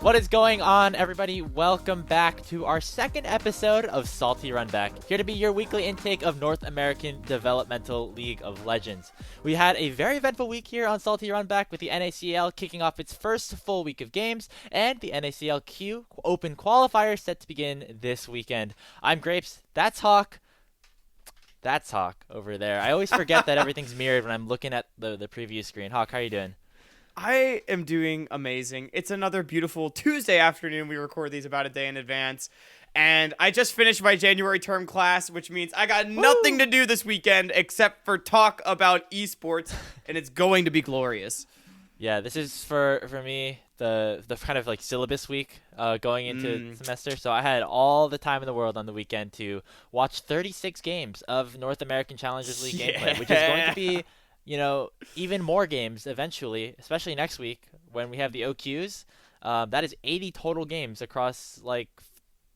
What is going on, everybody? Welcome back to our second episode of Salty Runback, here to be your weekly intake of North American Developmental League of Legends. We had a very eventful week here on Salty Runback with the NACL kicking off its first full week of games and the NACLQ Open Qualifiers set to begin this weekend. I'm Grapes, that's Hawk. That's Hawk over there. I always forget that everything's mirrored when I'm looking at the preview screen. Hawk, how are you doing? I am doing amazing. It's another beautiful Tuesday afternoon. We record these about a day in advance. And I just finished my January term class, which means I got nothing to do this weekend except for talk about esports, and it's going to be glorious. Yeah, this is for me the kind of like syllabus week going into the semester. So I had all the time in the world on the weekend to watch 36 games of North American Challengers League gameplay, which is going to be, you know, even more games eventually, especially next week when we have the OQs. That is 80 total games across like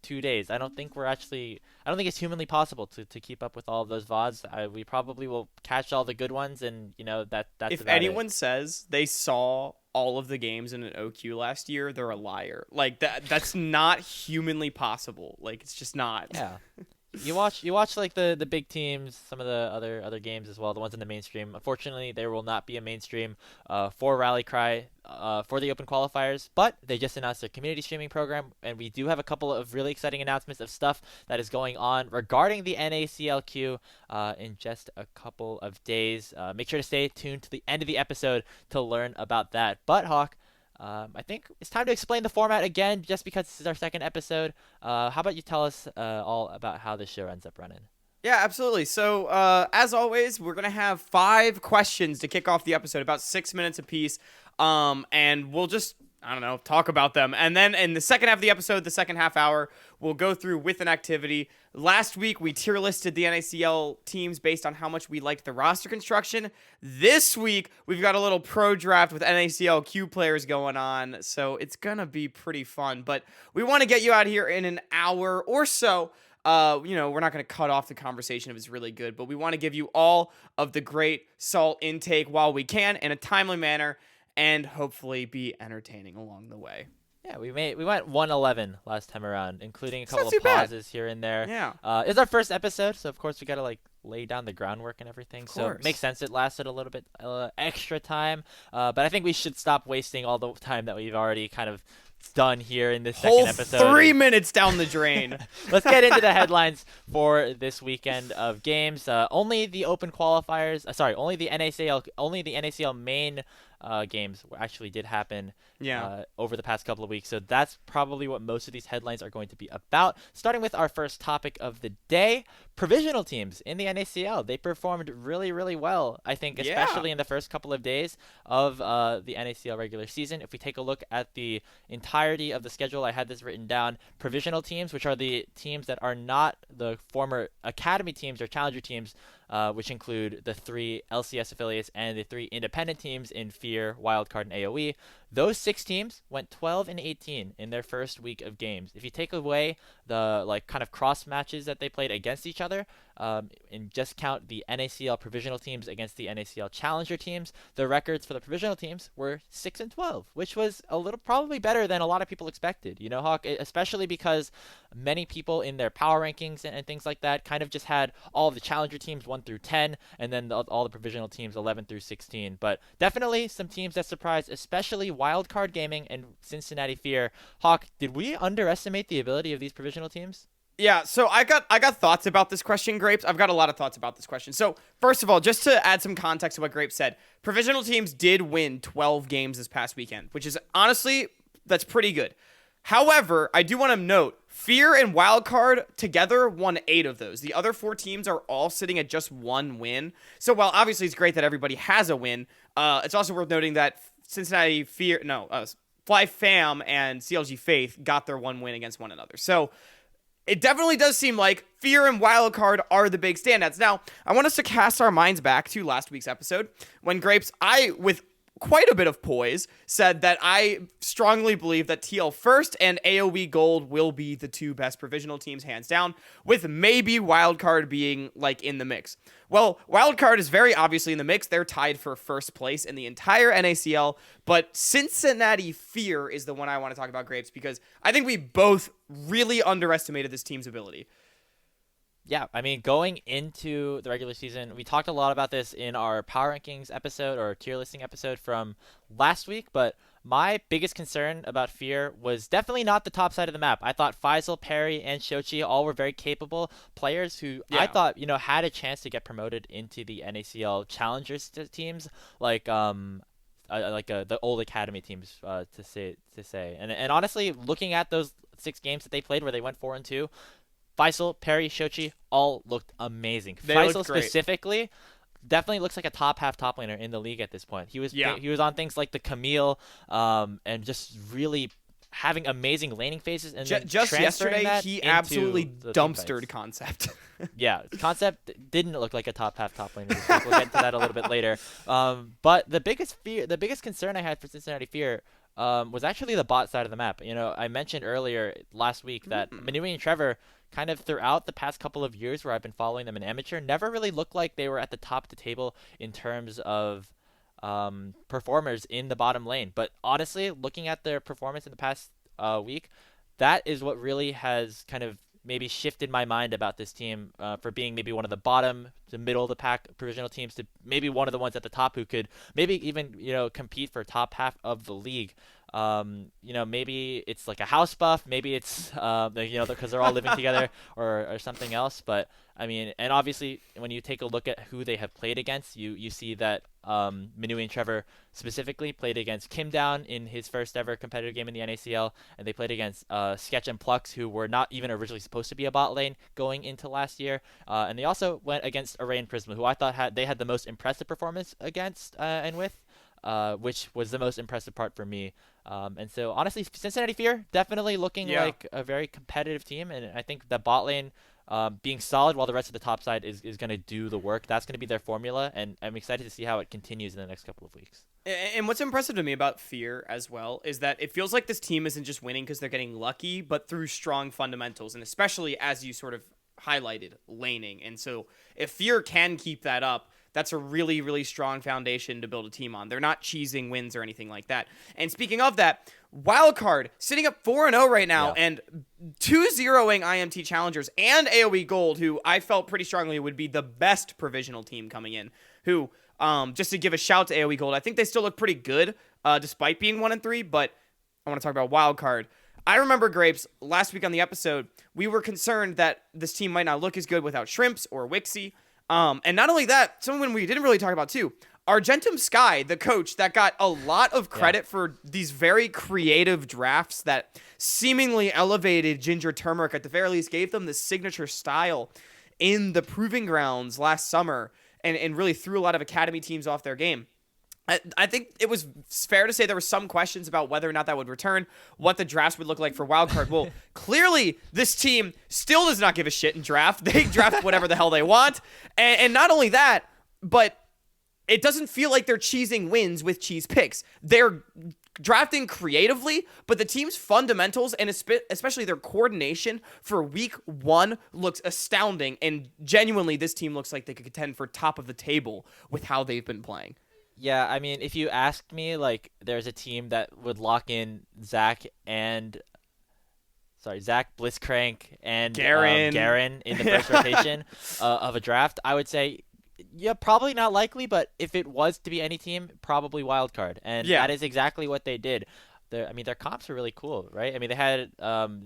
2 days. I don't think it's humanly possible to keep up with all of those VODs. We probably will catch all the good ones, and you know that's if about anyone it. sass they saw all of the games in an OQ last year, they're a liar. Like that's not humanly possible. Like it's just not. Yeah. You watch like the big teams, some of the other games as well, the ones in the mainstream. Unfortunately, there will not be a mainstream for Rally Cry for the Open Qualifiers, but they just announced their community streaming program, and we do have a couple of really exciting announcements of stuff that is going on regarding the NACLQ in just a couple of days. Make sure to stay tuned to the end of the episode to learn about that. But Hawk, I think it's time to explain the format again, just because this is our second episode. How about you tell us all about how this show ends up running? Yeah, absolutely. So, as always, we're going to have 5 questions to kick off the episode, about 6 minutes apiece, and we'll just, I don't know, talk about them. And then in the second half of the episode, the second half hour, we'll go through with an activity. Last week, we tier listed the NACL teams based on how much we liked the roster construction. This week, we've got a little pro draft with NACLQ players going on, so it's going to be pretty fun. But we want to get you out here in an hour or so. We're not going to cut off the conversation if it's really good, but we want to give you all of the great salt intake while we can in a timely manner and hopefully be entertaining along the way. Yeah, we went 111 last time around, including a couple of pauses here and there. Yeah. It's our first episode, so of course we got to like lay down the groundwork and everything. So it makes sense it lasted a little bit extra time, but I think we should stop wasting all the time that we've already kind of done here in this second episode. 3 minutes down the drain. Let's get into the headlines for this weekend of games. Only the Open Qualifiers, only the NACL main games actually did happen over the past couple of weeks. So that's probably what most of these headlines are going to be about. Starting with our first topic of the day, provisional teams in the NACL. They performed really, really well, I think, especially in the first couple of days of the NACL regular season. If we take a look at the entirety of the schedule, I had this written down. Provisional teams, which are the teams that are not the former academy teams or challenger teams, which include the 3 LCS affiliates and the 3 independent teams in Fear, Wildcard, and AoE. Those 6 teams went 12-18 in their first week of games. If you take away the like kind of cross matches that they played against each other, and just count the NACL provisional teams against the NACL challenger teams, the records for the provisional teams were 6-12, which was a little probably better than a lot of people expected. You know, Hawk, especially because many people in their power rankings and things like that kind of just had all of the challenger teams 1 through 10, and then all the provisional teams 11 through 16. But definitely some teams that surprised, especially Wildcard Gaming and Cincinnati Fear. Hawk, did we underestimate the ability of these provisional teams? Yeah, so I got thoughts about this question, Grapes. I've got a lot of thoughts about this question. So, first of all, just to add some context to what Grapes said, provisional teams did win 12 games this past weekend, which is honestly, that's pretty good. However, I do want to note, Fear and Wildcard together won 8 of those. The other 4 teams are all sitting at just 1 win. So while obviously it's great that everybody has a win, it's also worth noting that Cincinnati Fly Fam and CLG Faith got their 1 win against one another. So it definitely does seem like Fear and Wildcard are the big standouts. Now, I want us to cast our minds back to last week's episode when Grapes, with quite a bit of poise, said that I strongly believe that TL First and AOE Gold will be the two best provisional teams, hands down, with maybe Wildcard being like in the mix. Well, Wildcard is very obviously in the mix. They're tied for first place in the entire NACL, but Cincinnati Fear is the one I want to talk about, Grapes, because I think we both really underestimated this team's ability. Yeah, I mean, going into the regular season, we talked a lot about this in our power rankings episode or tier listing episode from last week, but my biggest concern about Fear was definitely not the top side of the map. I thought Faisal, Perry, and Shochi all were very capable players who I thought, had a chance to get promoted into the NACL challengers teams, like the old academy teams, to say. And honestly, looking at those 6 games that they played where they went 4-2, Faisal, Perry, Shochi all looked amazing. Faisal specifically definitely looks like a top laner in the league at this point. He was on things like the Camille, and just really having amazing laning phases. And just yesterday, he absolutely dumpstered Concept. Yeah, Concept didn't look like a top laner this week. We'll get to that a little bit later. But the biggest concern I had for Cincinnati Fear was actually the bot side of the map. I mentioned earlier last week that Manui and Trevor kind of throughout the past couple of years where I've been following them in amateur, never really looked like they were at the top of the table in terms of performers in the bottom lane. But honestly, looking at their performance in the past week, that is what really has kind of maybe shifted my mind about this team, for being maybe one of the bottom to middle of the pack provisional teams to maybe one of the ones at the top who could maybe even compete for top half of the league. Maybe it's like a house buff, maybe it's because they're all living together or something else. But I mean, and obviously when you take a look at who they have played against, you see that Manui and Trevor specifically played against Kim Down in his first ever competitive game in the NACL, and they played against Sketch and Plux, who were not even originally supposed to be a bot lane going into last year, and they also went against Array and Prisma, who I thought had the most impressive performance against and with. Which was the most impressive part for me. And so, honestly, Cincinnati Fear definitely looking like a very competitive team. And I think the bot lane being solid while the rest of the top side is going to do the work. That's going to be their formula. And I'm excited to see how it continues in the next couple of weeks. And what's impressive to me about Fear as well is that it feels like this team isn't just winning because they're getting lucky, but through strong fundamentals. And especially as you sort of highlighted, laning. And so if Fear can keep that up, that's a really, really strong foundation to build a team on. They're not cheesing wins or anything like that. And speaking of that, Wildcard sitting up 4-0 right now and 2-0ing IMT Challengers and AOE Gold, who I felt pretty strongly would be the best provisional team coming in. Who, just to give a shout to AOE Gold, I think they still look pretty good despite being 1-3, but I want to talk about Wildcard. I remember, Grapes, last week on the episode, we were concerned that this team might not look as good without Shrimps or Wixie. And not only that, someone we didn't really talk about too, Argentum Sky, the coach that got a lot of credit for these very creative drafts that seemingly elevated Ginger Turmeric, at the very least gave them the signature style in the Proving Grounds last summer and really threw a lot of academy teams off their game. I think it was fair to say there were some questions about whether or not that would return, what the drafts would look like for Wildcard. Well, clearly this team still does not give a shit in draft. They draft whatever the hell they want. And not only that, but it doesn't feel like they're cheesing wins with cheese picks. They're drafting creatively, but the team's fundamentals and especially their coordination for week 1 looks astounding. And genuinely, this team looks like they could contend for top of the table with how they've been playing. Yeah, I mean, if you asked me, like, there's a team that would lock in Zach, Blitzcrank, and Garen in the first rotation of a draft, I would say, yeah, probably not likely, but if it was to be any team, probably Wildcard. And that is exactly what they did. Their comps are really cool, right? I mean,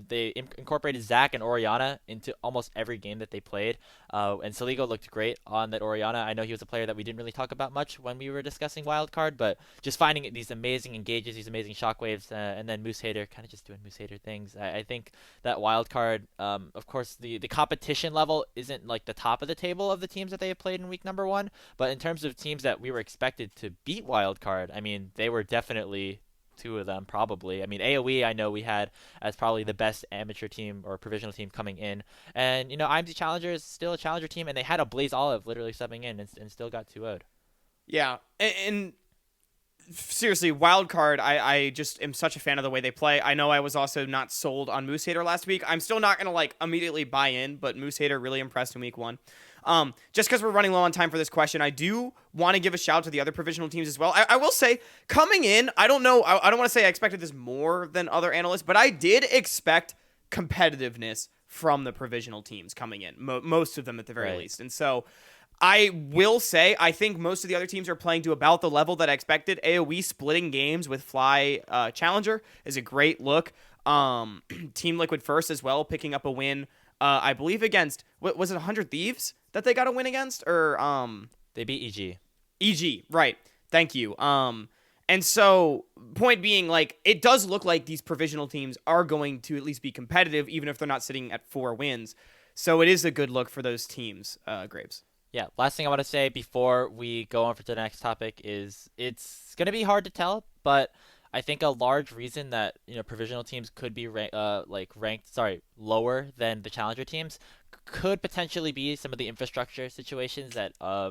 they incorporated Zach and Oriana into almost every game that they played, and Saligo looked great on that Oriana. I know he was a player that we didn't really talk about much when we were discussing Wildcard, but just finding these amazing engages, these amazing shockwaves, and then Moose Hater kind of just doing Moose Hater things. I think that Wildcard, of course, the competition level isn't like the top of the table of the teams that they have played in week number 1, but in terms of teams that we were expected to beat Wildcard, I mean, they were definitely 2 of them, probably. I mean, AOE I know we had as probably the best amateur team or provisional team coming in, and IMT Challenger is still a challenger team, and they had a Blaze Olive literally subbing in and still got 2-0'd. Yeah, and seriously, wild card. I just am such a fan of the way they play. I know I was also not sold on Moose Hater last week. I'm still not gonna like immediately buy in, but Moose Hater really impressed in week 1. Just because we're running low on time for this question, I do want to give a shout out to the other provisional teams as well. I will say, coming in, I don't know. I don't want to say I expected this more than other analysts, but I did expect competitiveness from the provisional teams coming in, most of them at the very least. And so I will say I think most of the other teams are playing to about the level that I expected. AoE splitting games with Fly Challenger is a great look. Team Liquid First as well, picking up a win. I believe against, what was it, 100 Thieves that they got a win against? Or they beat EG. EG, right. Thank you. And so, point being, like, it does look like these provisional teams are going to at least be competitive, even if they're not sitting at 4 wins. So it is a good look for those teams, Graves. Yeah, last thing I want to say before we go on for the next topic is it's going to be hard to tell, but I think a large reason that provisional teams could be ranked lower than the challenger teams could potentially be some of the infrastructure situations that are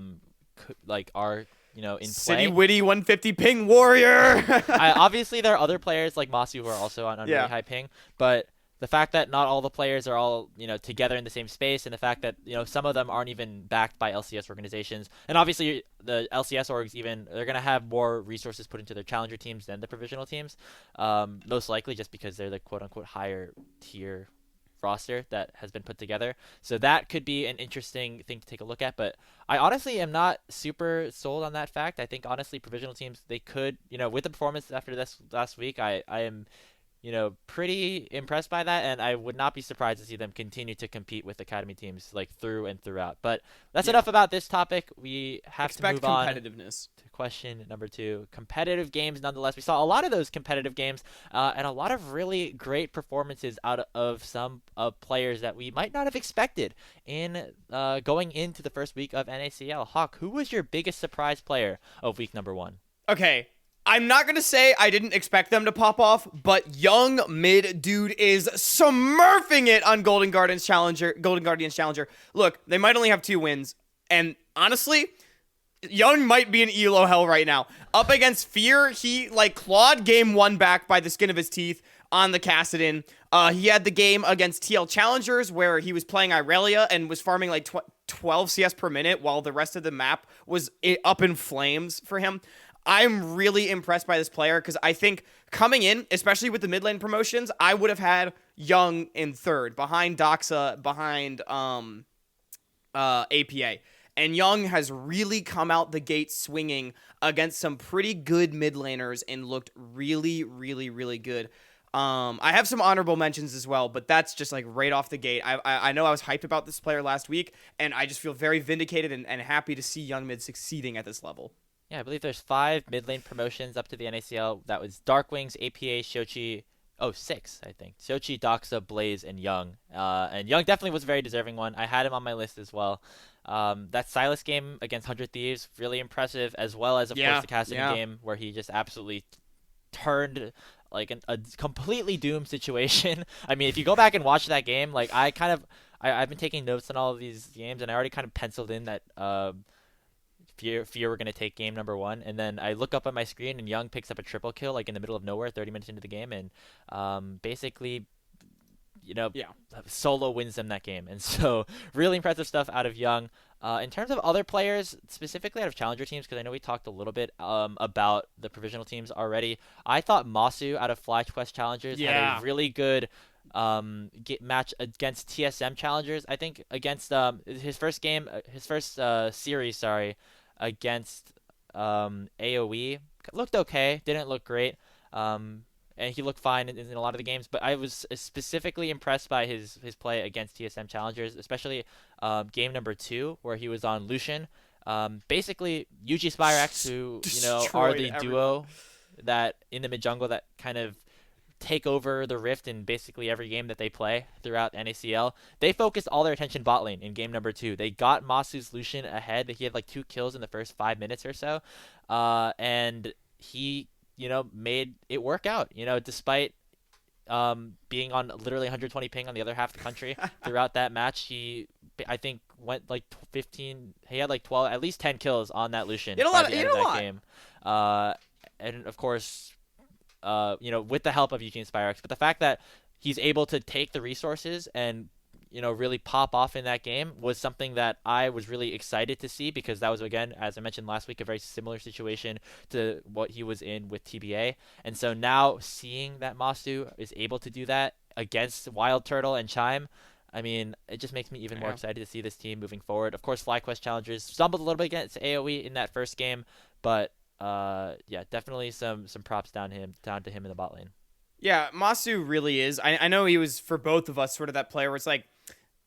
in City play. Witty 150 ping warrior. Obviously, there are other players like Masu who are also on really high ping, but the fact that not all the players are all together in the same space, and the fact that some of them aren't even backed by LCS organizations, and obviously the LCS orgs they're gonna have more resources put into their challenger teams than the provisional teams, most likely just because they're the quote unquote higher tier roster that has been put together. So that could be an interesting thing to take a look at, but I honestly am not super sold on that fact. I think honestly provisional teams, they could, with the performance after this last week, I am pretty impressed by that, and I would not be surprised to see them continue to compete with academy teams like through and throughout. But that's enough about this topic. We have to move on competitiveness to question number 2. Competitive games, nonetheless. We saw a lot of those competitive games and a lot of really great performances out of some players that we might not have expected in going into the first week of NACL. Hawk, who was your biggest surprise player of week number 1? Okay. I'm not going to say I didn't expect them to pop off, but young mid dude is smurfing it on Golden Guardians Challenger. Look, they might only have 2 wins, and honestly, Young might be in ELO hell right now. Up against Fear, he clawed game 1 back by the skin of his teeth on the Kassadin. He had the game against TL Challengers where he was playing Irelia and was farming 12 CS per minute while the rest of the map was up in flames for him. I'm really impressed by this player because I think coming in, especially with the mid lane promotions, I would have had Young in 3rd, behind Doxa, behind APA. And Young has really come out the gate swinging against some pretty good mid laners and looked really, really, really good. I have some honorable mentions as well, but that's just right off the gate. I know I was hyped about this player last week, and I just feel very vindicated and happy to see Young Mid succeeding at this level. Yeah, I believe there's 5 mid lane promotions up to the NACL. That was Darkwings, APA, Shochi. 6, I think. Shochi, Doxa, Blaze, and Young. And Young definitely was a very deserving one. I had him on my list as well. That Silas game against 100 Thieves, really impressive, as well as, of course, the Kassadin game where he just absolutely turned a completely doomed situation. I mean, if you go back and watch that game, I've been taking notes on all of these games, and I already kind of penciled in that Fear were going to take game number 1, and then I look up on my screen and Young picks up a triple kill in the middle of nowhere 30 minutes into the game, and basically solo wins them that game. And so really impressive stuff out of Young. In terms of other players, specifically out of challenger teams, because I know we talked a little bit about the provisional teams already, I thought Masu out of FlyQuest Challengers had a really good match against TSM Challengers. I think against his first series, against AoE looked okay, didn't look great, and he looked fine in a lot of the games, but I was specifically impressed by his play against TSM Challengers, especially game number 2 where he was on Lucian. Basically Yuji Spyrax, who are the duo that in the mid jungle that kind of take over the Rift in basically every game that they play throughout NACL. They focused all their attention bot lane in game number 2. They got Masu's Lucian ahead. He had 2 kills in the first 5 minutes or so. And he, made it work out, despite being on literally 120 ping on the other half of the country throughout that match. He, I think, went 15. He had 12, at least 10 kills on that Lucian by the end of that game. and of course, with the help of Eugene Spyrex, but the fact that he's able to take the resources and really pop off in that game was something that I was really excited to see, because that was, again, as I mentioned last week, a very similar situation to what he was in with TBA. And so now seeing that Masu is able to do that against Wild Turtle and Chime, I mean, it just makes me even more excited to see this team moving forward. Of course, FlyQuest Challengers stumbled a little bit against AoE in that first game, but definitely some props down to him in the bot lane. Yeah, Masu really is. I know he was, for both of us, sort of that player where it's like,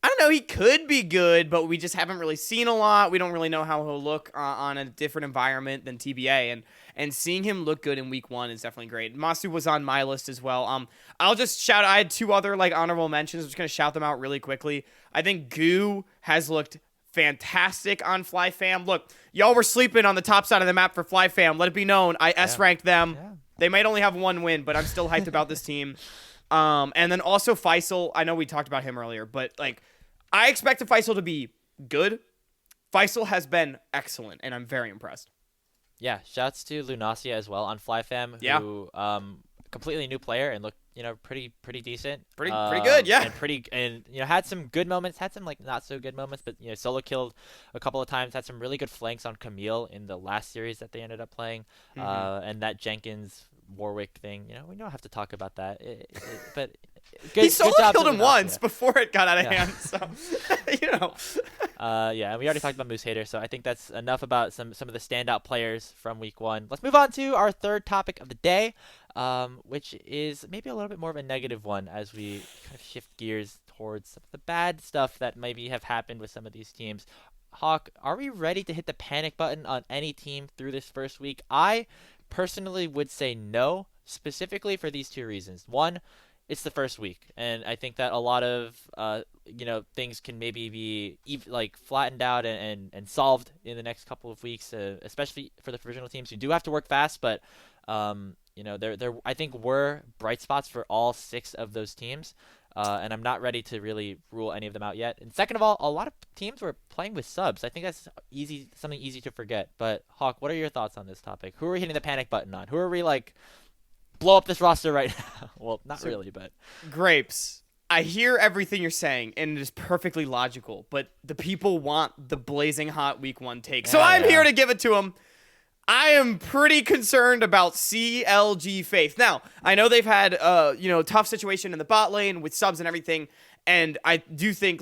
I don't know, he could be good, but we just haven't really seen a lot. We don't really know how he'll look on a different environment than TBA, and seeing him look good in week 1 is definitely great. Masu was on my list as well. I'll just shout, I had 2 other honorable mentions. I'm just going to shout them out really quickly. I think Goo has looked fantastic on FlyFam. Look, y'all were sleeping on the top side of the map for FlyFam. Let it be known, I S-ranked them. Yeah. They might only have 1 win, but I'm still hyped about this team. And then also Faisal, I know we talked about him earlier, but I expected Faisal to be good. Faisal has been excellent, and I'm very impressed. Yeah, shouts to Lunacia as well on FlyFam, who completely new player and looked pretty decent, pretty good, yeah, and had some good moments, had some not so good moments, but solo killed a couple of times, had some really good flanks on Camille in the last series that they ended up playing, and that Jenkins Warwick thing, we don't have to talk about that, but good, he solo killed him once before it got out of hand, so and we already talked about Moose Hater, so I think that's enough about some of the standout players from week 1. Let's move on to our third topic of the day, which is maybe a little bit more of a negative one as we kind of shift gears towards some of the bad stuff that maybe have happened with some of these teams. Hawk, are we ready to hit the panic button on any team through this first week? I personally would say no, specifically for these 2 reasons. One, it's the first week, and I think that a lot of things can maybe be flattened out and solved in the next couple of weeks, especially for the provisional teams who do have to work fast. But there I think were bright spots for all 6 of those teams, and I'm not ready to really rule any of them out yet. And second of all, a lot of teams were playing with subs. I think that's something easy to forget. But Hawk, what are your thoughts on this topic? Who are we hitting the panic button on? Who are we blow up this roster right now? Well, not really, but Grapes. I hear everything you're saying, and it is perfectly logical, but the people want the blazing hot week 1 take. So I'm here to give it to them. I am pretty concerned about CLG Faith. Now, I know they've had tough situation in the bot lane with subs and everything, and I do think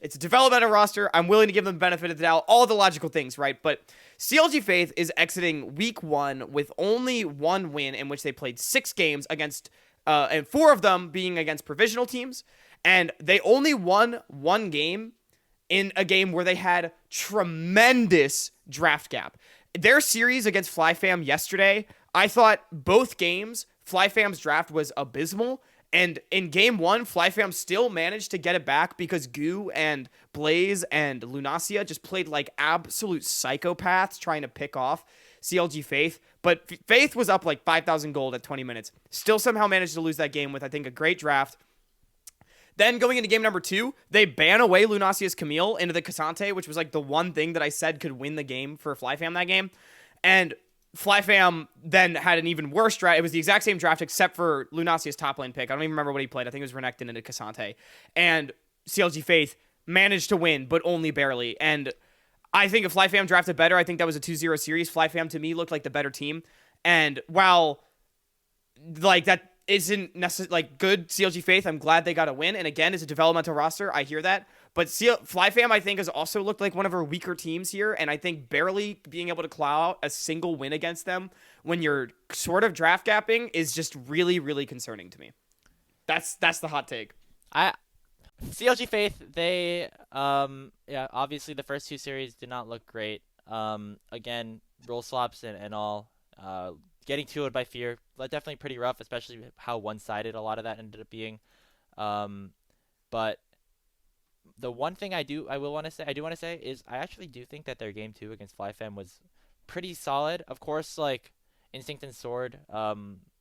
it's a developmental roster. I'm willing to give them the benefit of the doubt, all the logical things, right? But CLG Faith is exiting week 1 with only 1 win, in which they played 6 games against, and 4 of them being against provisional teams. And they only won 1 game in a game where they had tremendous draft gap. Their series against FlyFam yesterday, I thought both games, FlyFam's draft was abysmal. And in game 1, FlyFam still managed to get it back because Goo and Blaze and Lunacia just played like absolute psychopaths trying to pick off CLG Faith. But Faith was up 5,000 gold at 20 minutes. Still somehow managed to lose that game with, I think, a great draft. Then going into game number 2, they ban away Lunacia's Camille into the Cassante, which was the one thing that I said could win the game for FlyFam that game. And FlyFam then had an even worse draft. It was the exact same draft except for Lunacia's top lane pick. I don't even remember what he played. I think it was Renekton into Cassante. And CLG Faith managed to win, but only barely. And I think if FlyFam drafted better, I think that was a 2-0 series. FlyFam, to me, looked like the better team. And while that isn't necessarily good CLG Faith, I'm glad they got a win. And again, it's a developmental roster. I hear that. But FlyFam, I think, has also looked like one of our weaker teams here. And I think barely being able to claw out a single win against them when you're sort of draft gapping is just really, really concerning to me. That's the hot take. CLG Faith, they obviously the first 2 series did not look great. Again, role swaps and all. Getting 2-0'd by Fear, definitely pretty rough, especially how one-sided a lot of that ended up being. But the one thing I do want to say is I actually do think that their game 2 against FlyFam was pretty solid. Of course, Instinct and Sword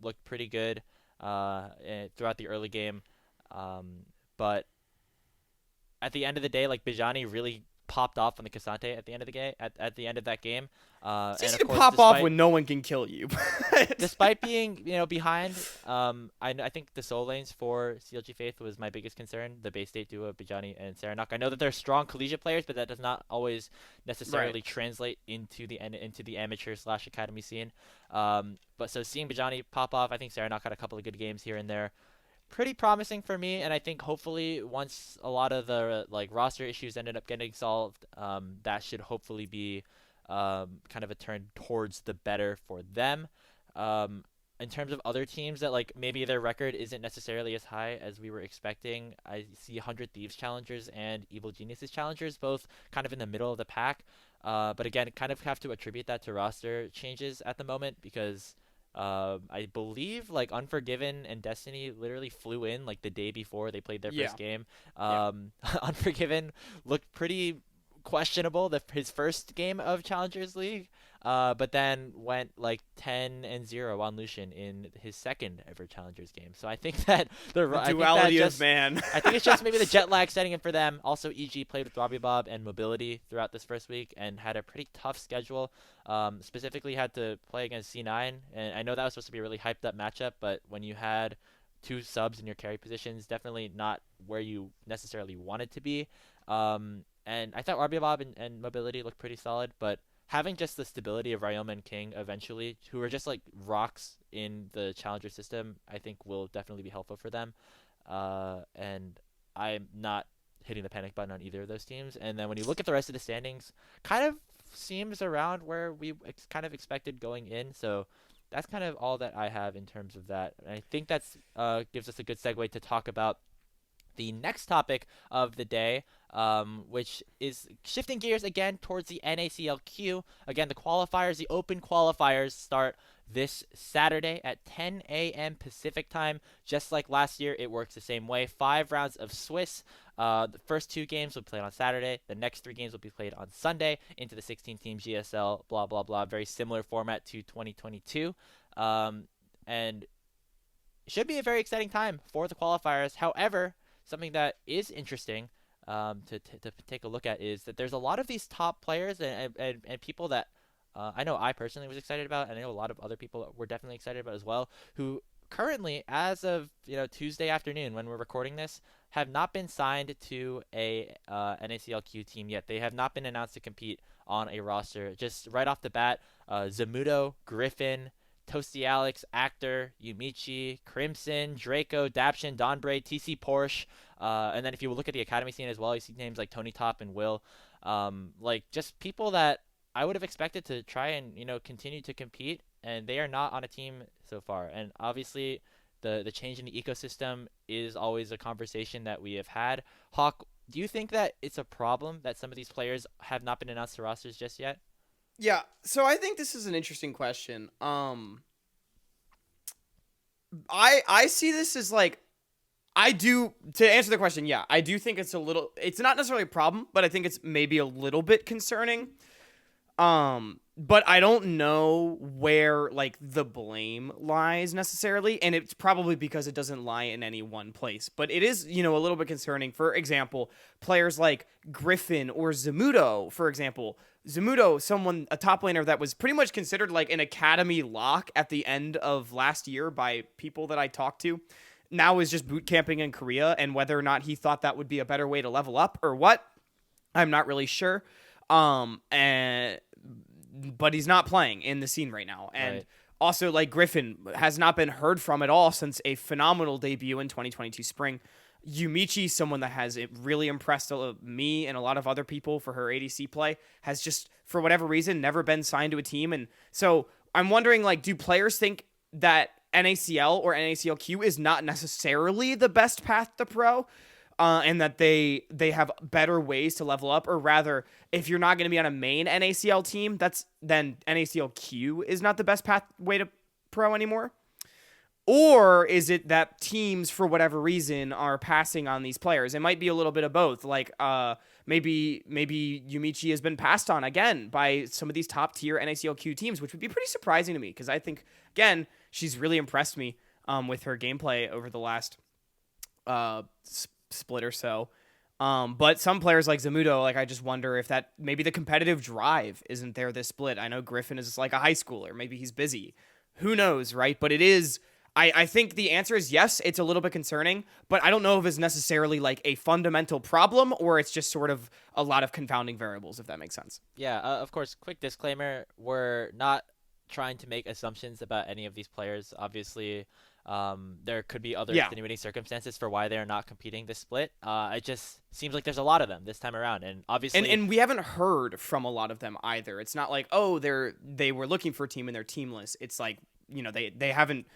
looked pretty good throughout the early game. But at the end of the day, Bijani really popped off on the Cassante at the end of the game. At the end of that game, It's and easy of to course, pop off when no one can kill you. despite being behind, I think the soul lanes for CLG Faith was my biggest concern. The Bay State duo Bajani and Saranac. I know that they're strong collegiate players, but that does not always necessarily translate into the amateur / academy scene. But so seeing Bajani pop off, I think Saranac had a couple of good games here and there. Pretty promising for me, and I think hopefully once a lot of the roster issues ended up getting solved, that should hopefully be kind of a turn towards the better for them. In terms of other teams that maybe their record isn't necessarily as high as we were expecting, I see 100 Thieves challengers and Evil Geniuses challengers both kind of in the middle of the pack. But again, kind of have to attribute that to roster changes at the moment because I believe Unforgiven and Destiny literally flew in the day before they played their first game. Unforgiven looked pretty questionable his first game of Challengers League, but then went 10-0 on Lucian in his second ever Challengers game. So I think that the duality of man. I think it's just maybe the jet lag setting in for them. Also, EG played with Robbie Bob and Mobility throughout this first week and had a pretty tough schedule. Specifically had to play against C9, and I know that was supposed to be a really hyped up matchup, but when you had 2 subs in your carry positions, definitely not where you necessarily wanted to be. And I thought Robbie Bob and Mobility looked pretty solid, but having just the stability of Ryoma and King eventually, who are just rocks in the Challenger system, I think will definitely be helpful for them. And I'm not hitting the panic button on either of those teams. And then when you look at the rest of the standings, kind of seems around where we kind of expected going in. So that's kind of all that I have in terms of that. And I think that's gives us a good segue to talk about the next topic of the day, which is shifting gears again towards the NACLQ. Again, the qualifiers, the open qualifiers start this Saturday at 10 a.m. Pacific time. Just like last year, it works the same way. 5 rounds of Swiss. The first 2 games will be played on Saturday. The next 3 games will be played on Sunday into the 16-team GSL, blah, blah, blah. Very similar format to 2022. And it should be a very exciting time for the qualifiers. However, something that is interesting to take a look at is that there's a lot of these top players and people that I know I personally was excited about, and I know a lot of other people were definitely excited about as well, who currently, as of Tuesday afternoon when we're recording this, have not been signed to a NACLQ team yet. They have not been announced to compete on a roster. Just right off the bat, Zamudo, Griffin, Toasty Alex, Actor, Yumichi, Crimson, Draco, Dapshin, Donbray, TC Porsche, and then if you look at the academy scene as well, you see names like Tony Top and Will, just people that I would have expected to try and continue to compete, and they are not on a team so far. And obviously, the change in the ecosystem is always a conversation that we have had. Hawk, do you think that it's a problem that some of these players have not been announced to rosters just yet? Yeah, so I think this is an interesting question. I see this as to answer the question, yeah, I do think it's not necessarily a problem, but I think it's maybe a little bit concerning. But I don't know where the blame lies necessarily, and it's probably because it doesn't lie in any one place. But it is, a little bit concerning. For example, players like Griffin or Zamudo, for example. Zamudo, a top laner that was pretty much considered an academy lock at the end of last year by people that I talked to, now is just boot camping in Korea, and whether or not he thought that would be a better way to level up or what, I'm not really sure. But he's not playing in the scene right now. And right. Also, Griffin has not been heard from at all since a phenomenal debut in 2022 spring. Yumichi, someone that has really impressed me and a lot of other people for her ADC play, has just, for whatever reason, never been signed to a team. And so I'm wondering, do players think that NACL or NACLQ is not necessarily the best path to pro? And that they have better ways to level up, or rather, if you're not going to be on a main NACL team, then NACLQ is not the best pathway to pro anymore? Or is it that teams, for whatever reason, are passing on these players? It might be a little bit of both. Maybe Yumichi has been passed on again by some of these top tier NACLQ teams, which would be pretty surprising to me, because I think, again, she's really impressed me with her gameplay over the last split or so. But some players like Zamudo, like I just wonder if that maybe the competitive drive isn't there this split. I know Griffin is like a high schooler. Maybe he's busy. Who knows, right? But it is. I think the answer is yes, it's a little bit concerning, but I don't know if it's necessarily like a fundamental problem or it's just sort of a lot of confounding variables, if that makes sense. Yeah, of course, quick disclaimer, we're not trying to make assumptions about any of these players. Obviously, there could be other extenuating circumstances for why they're not competing this split. It just seems like there's a lot of them this time around, and obviously, and we haven't heard from a lot of them either. It's not like, oh, they were looking for a team and they're teamless. It's like, they haven't.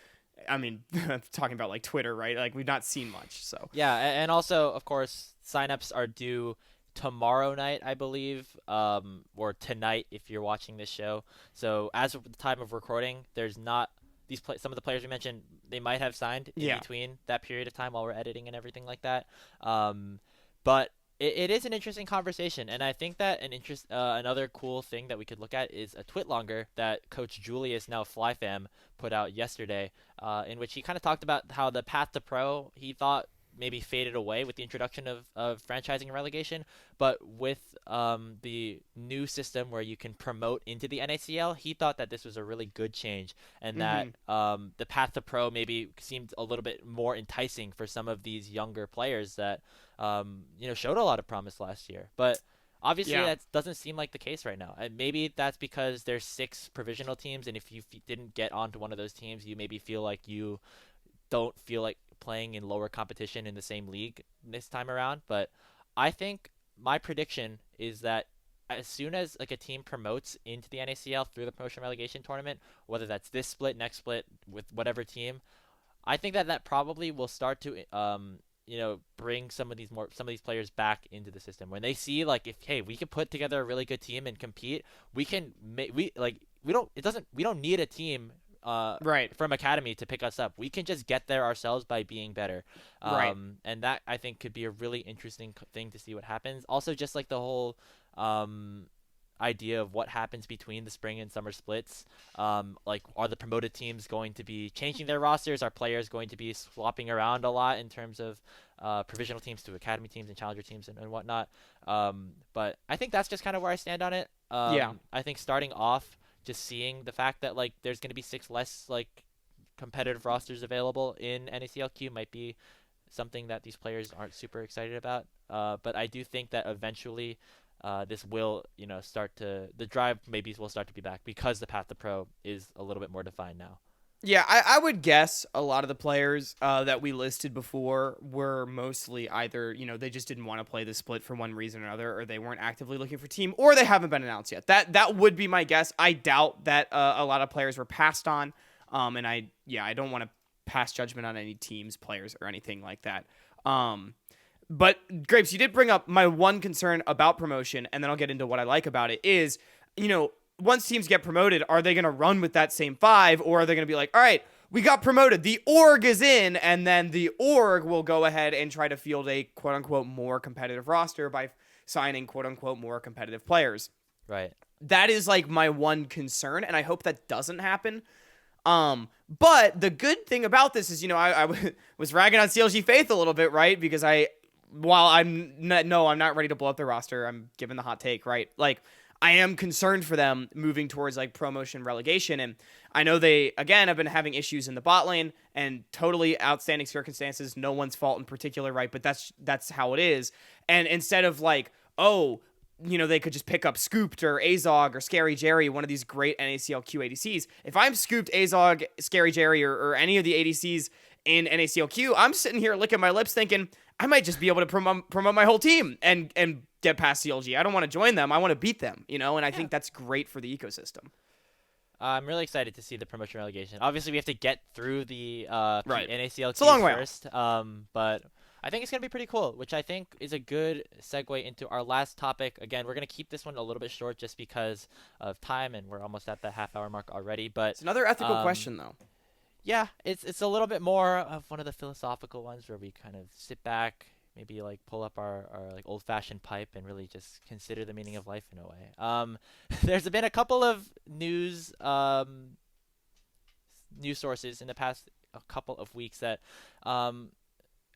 I mean, talking about like Twitter, right? Like we've not seen much. So yeah, and also of course signups are due tomorrow night, I believe, or tonight if you're watching this show. So as of the time of recording, there's not some of the players we mentioned. They might have signed in between that period of time while we're editing and everything like that. But it is an interesting conversation, and I think that another cool thing that we could look at is a twit longer that Coach Julius, now FlyFam, put out yesterday, in which he kind of talked about how the path to pro he thought maybe faded away with the introduction of franchising and relegation, but with the new system where you can promote into the NACL, he thought that this was a really good change, and that the path to pro maybe seemed a little bit more enticing for some of these younger players that showed a lot of promise last year. But obviously that doesn't seem like the case right now, and maybe that's because there's 6 provisional teams, and if you didn't get onto one of those teams, you maybe feel like you don't feel like playing in lower competition in the same league this time around. But I think my prediction is that as soon as like a team promotes into the NACL through the promotion relegation tournament, whether that's this split, next split, with whatever team, I think that probably will start to bring some of these players back into the system when they see like, if hey, we can put together a really good team and compete, we don't need a team from academy to pick us up. We can just get there ourselves by being better. And that I think could be a really interesting thing to see what happens. Also, just like the whole idea of what happens between the spring and summer splits. Like, are the promoted teams going to be changing their rosters? Are players going to be swapping around a lot in terms of provisional teams to academy teams and challenger teams and whatnot? But I think that's just kind of where I stand on it. I think starting off, just seeing the fact that like there's going to be 6 less like competitive rosters available in NACLQ might be something that these players aren't super excited about. But I do think that eventually this will, the drive maybe will start to be back because the path to pro is a little bit more defined now. Yeah, I would guess a lot of the players that we listed before were mostly either, they just didn't want to play the split for one reason or another, or they weren't actively looking for team, or they haven't been announced yet. That would be my guess. I doubt that a lot of players were passed on, and I don't want to pass judgment on any teams, players, or anything like that. But Grapes, you did bring up my one concern about promotion, and then I'll get into what I like about it is, once teams get promoted, are they going to run with that same 5, or are they going to be like, all right, we got promoted, the org is in, and then the org will go ahead and try to field a quote-unquote more competitive roster by signing quote-unquote more competitive players. Right. That is like my one concern, and I hope that doesn't happen. But the good thing about this is, I was ragging on CLG Faith a little bit, right? Because while I'm not ready to blow up the roster, I'm giving the hot take, right? Like, I am concerned for them moving towards like promotion relegation. And I know they, again, have been having issues in the bot lane and totally outstanding circumstances. No one's fault in particular, right? But that's how it is. And instead of like, they could just pick up Scooped or Azog or Scary Jerry, one of these great NACLQ ADCs. If I'm Scooped, Azog, Scary Jerry, or any of the ADCs in NACLQ, I'm sitting here licking my lips thinking, I might just be able to promote my whole team and get past CLG. I don't want to join them. I want to beat them, and I think that's great for the ecosystem. I'm really excited to see the promotion relegation. Obviously, we have to get through the NACLQ first, but I think it's going to be pretty cool, which I think is a good segue into our last topic. Again, we're going to keep this one a little bit short just because of time, and we're almost at the half-hour mark already. But it's another ethical question, though. Yeah, it's a little bit more of one of the philosophical ones where we kind of sit back, maybe like pull up our like old-fashioned pipe and really just consider the meaning of life in a way. There's been a couple of news sources in the past a couple of weeks that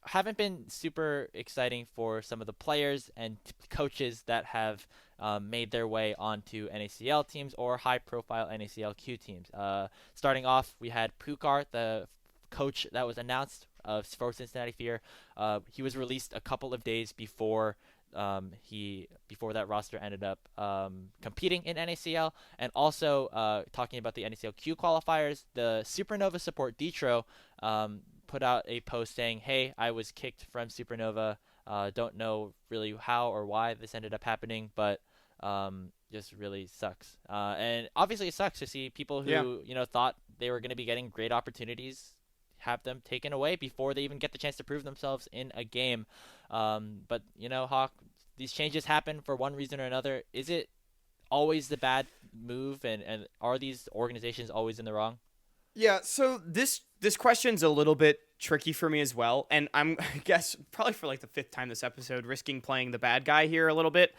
haven't been super exciting for some of the players and coaches that have made their way onto NACL teams or high-profile NACLQ teams. Starting off, we had Pukar, the coach that was announced for Cincinnati Fear. He was released a couple of days before before that roster ended up competing in NACL. And also talking about the NACLQ qualifiers, the Supernova support Detro put out a post saying, "Hey, I was kicked from Supernova. Don't know really how or why this ended up happening, but just really sucks." And obviously, it sucks to see people who thought they were going to be getting great opportunities have them taken away before they even get the chance to prove themselves in a game. But Hawk, these changes happen for one reason or another. Is it always the bad move, and are these organizations always in the wrong? Yeah, so this question's a little bit tricky for me as well, and I guess probably for like the 5th time this episode, risking playing the bad guy here a little bit,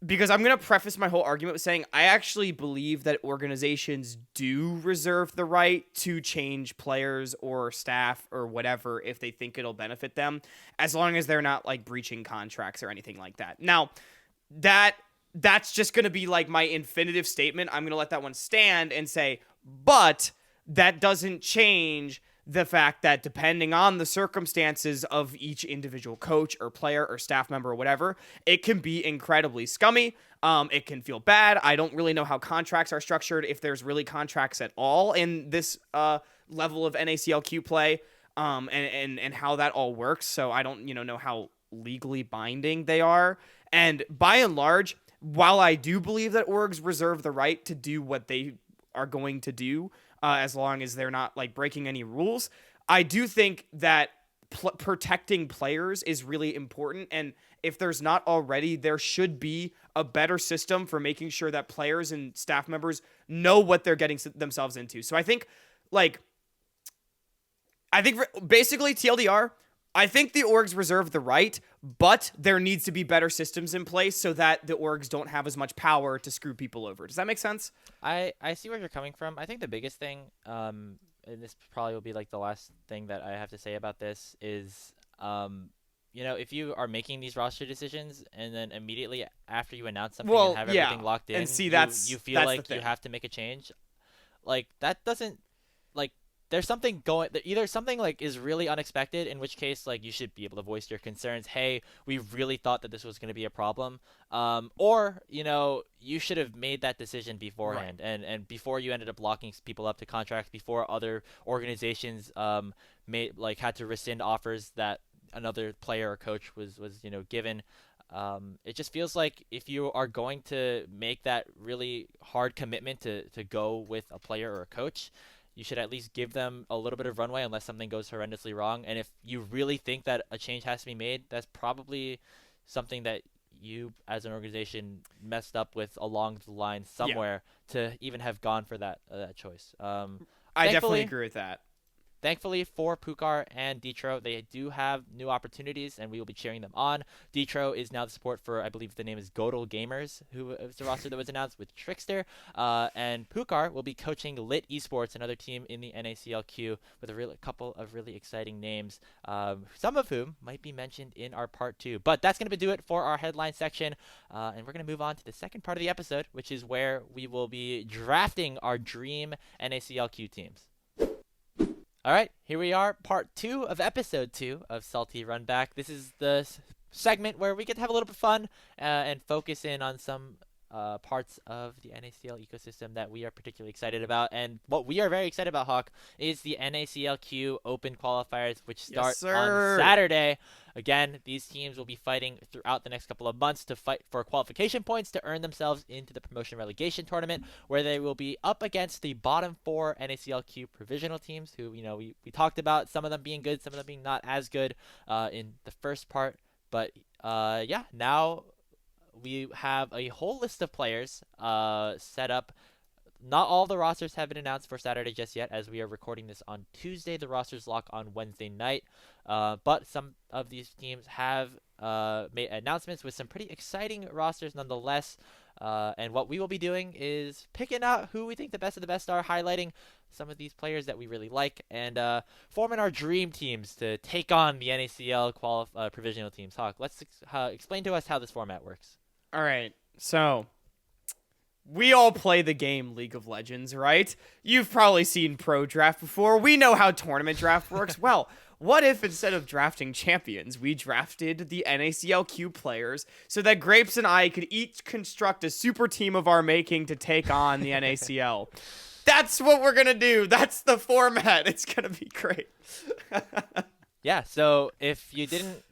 because I'm going to preface my whole argument with saying I actually believe that organizations do reserve the right to change players or staff or whatever if they think it'll benefit them, as long as they're not like breaching contracts or anything like that. Now, that's just going to be like my infinitive statement. I'm going to let that one stand and say, but that doesn't change the fact that depending on the circumstances of each individual coach or player or staff member or whatever, it can be incredibly scummy. It can feel bad. I don't really know how contracts are structured, if there's really contracts at all in this level of NACLQ play, and how that all works. So I don't know how legally binding they are. And by and large, while I do believe that orgs reserve the right to do what they are going to do, as long as they're not like breaking any rules, I do think that protecting players is really important. And if there's not already, there should be a better system for making sure that players and staff members know what they're getting themselves into. So I think basically TLDR, I think the orgs reserve the right, but there needs to be better systems in place so that the orgs don't have as much power to screw people over. Does that make sense? I see where you're coming from. I think the biggest thing, and this probably will be like the last thing that I have to say about this, is, if you are making these roster decisions and then immediately after you announce something and have everything locked in, and see, you feel like you have to make a change, like that doesn't, like, there's something going, either something like is really unexpected, in which case like you should be able to voice your concerns. Hey, we really thought that this was going to be a problem, or you should have made that decision beforehand, right. and before you ended up locking people up to contracts, before other organizations had to rescind offers that another player or coach was given. It just feels like if you are going to make that really hard commitment to go with a player or a coach, you should at least give them a little bit of runway unless something goes horrendously wrong. And if you really think that a change has to be made, that's probably something that you as an organization messed up with along the line somewhere to even have gone for that choice. I definitely agree with that. Thankfully for Pukar and Detro, they do have new opportunities, and we will be cheering them on. Detro is now the support for, I believe the name is Godel Gamers, who is the roster that was announced with Trickster. And Pukar will be coaching Lit Esports, another team in the NACLQ, with a couple of really exciting names, some of whom might be mentioned in our part 2. But that's going to do it for our headline section, and we're going to move on to the second part of the episode, which is where we will be drafting our dream NACLQ teams. All right, here we are, part 2 of episode 2 of Salty Runback. This is the segment where we get to have a little bit of fun and focus in on some parts of the NACL ecosystem that we are particularly excited about. And what we are very excited about, Hawk, is the NACLQ Open Qualifiers, which start on Saturday. Again, these teams will be fighting throughout the next couple of months to fight for qualification points to earn themselves into the promotion relegation tournament, where they will be up against the bottom 4 NACLQ Provisional teams, who we talked about some of them being good, some of them being not as good in the first part. But now we have a whole list of players set up. Not all the rosters have been announced for Saturday just yet, as we are recording this on Tuesday. The rosters lock on Wednesday night. But some of these teams have made announcements with some pretty exciting rosters nonetheless. And what we will be doing is picking out who we think the best of the best are, highlighting some of these players that we really like, and forming our dream teams to take on the NACL provisional teams. Hawk, let's explain to us how this format works. All right. So we all play the game League of Legends, right? You've probably seen Prodraft before. We know how tournament draft works. Well, what if instead of drafting champions, we drafted the NACLQ players so that Grapes and I could each construct a super team of our making to take on the NACL? That's what we're going to do. That's the format. It's going to be great. Yeah, so if you didn't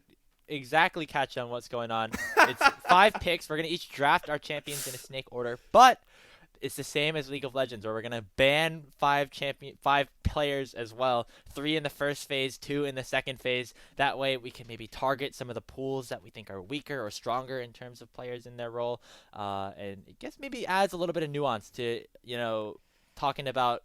exactly catch on what's going on, it's 5 picks. We're going to each draft our champions in a snake order, but it's the same as League of Legends, where we're going to ban 5 players as well. 3 in the first phase, 2 in the second phase. That way we can maybe target some of the pools that we think are weaker or stronger in terms of players in their role. And it guess maybe adds a little bit of nuance to, talking about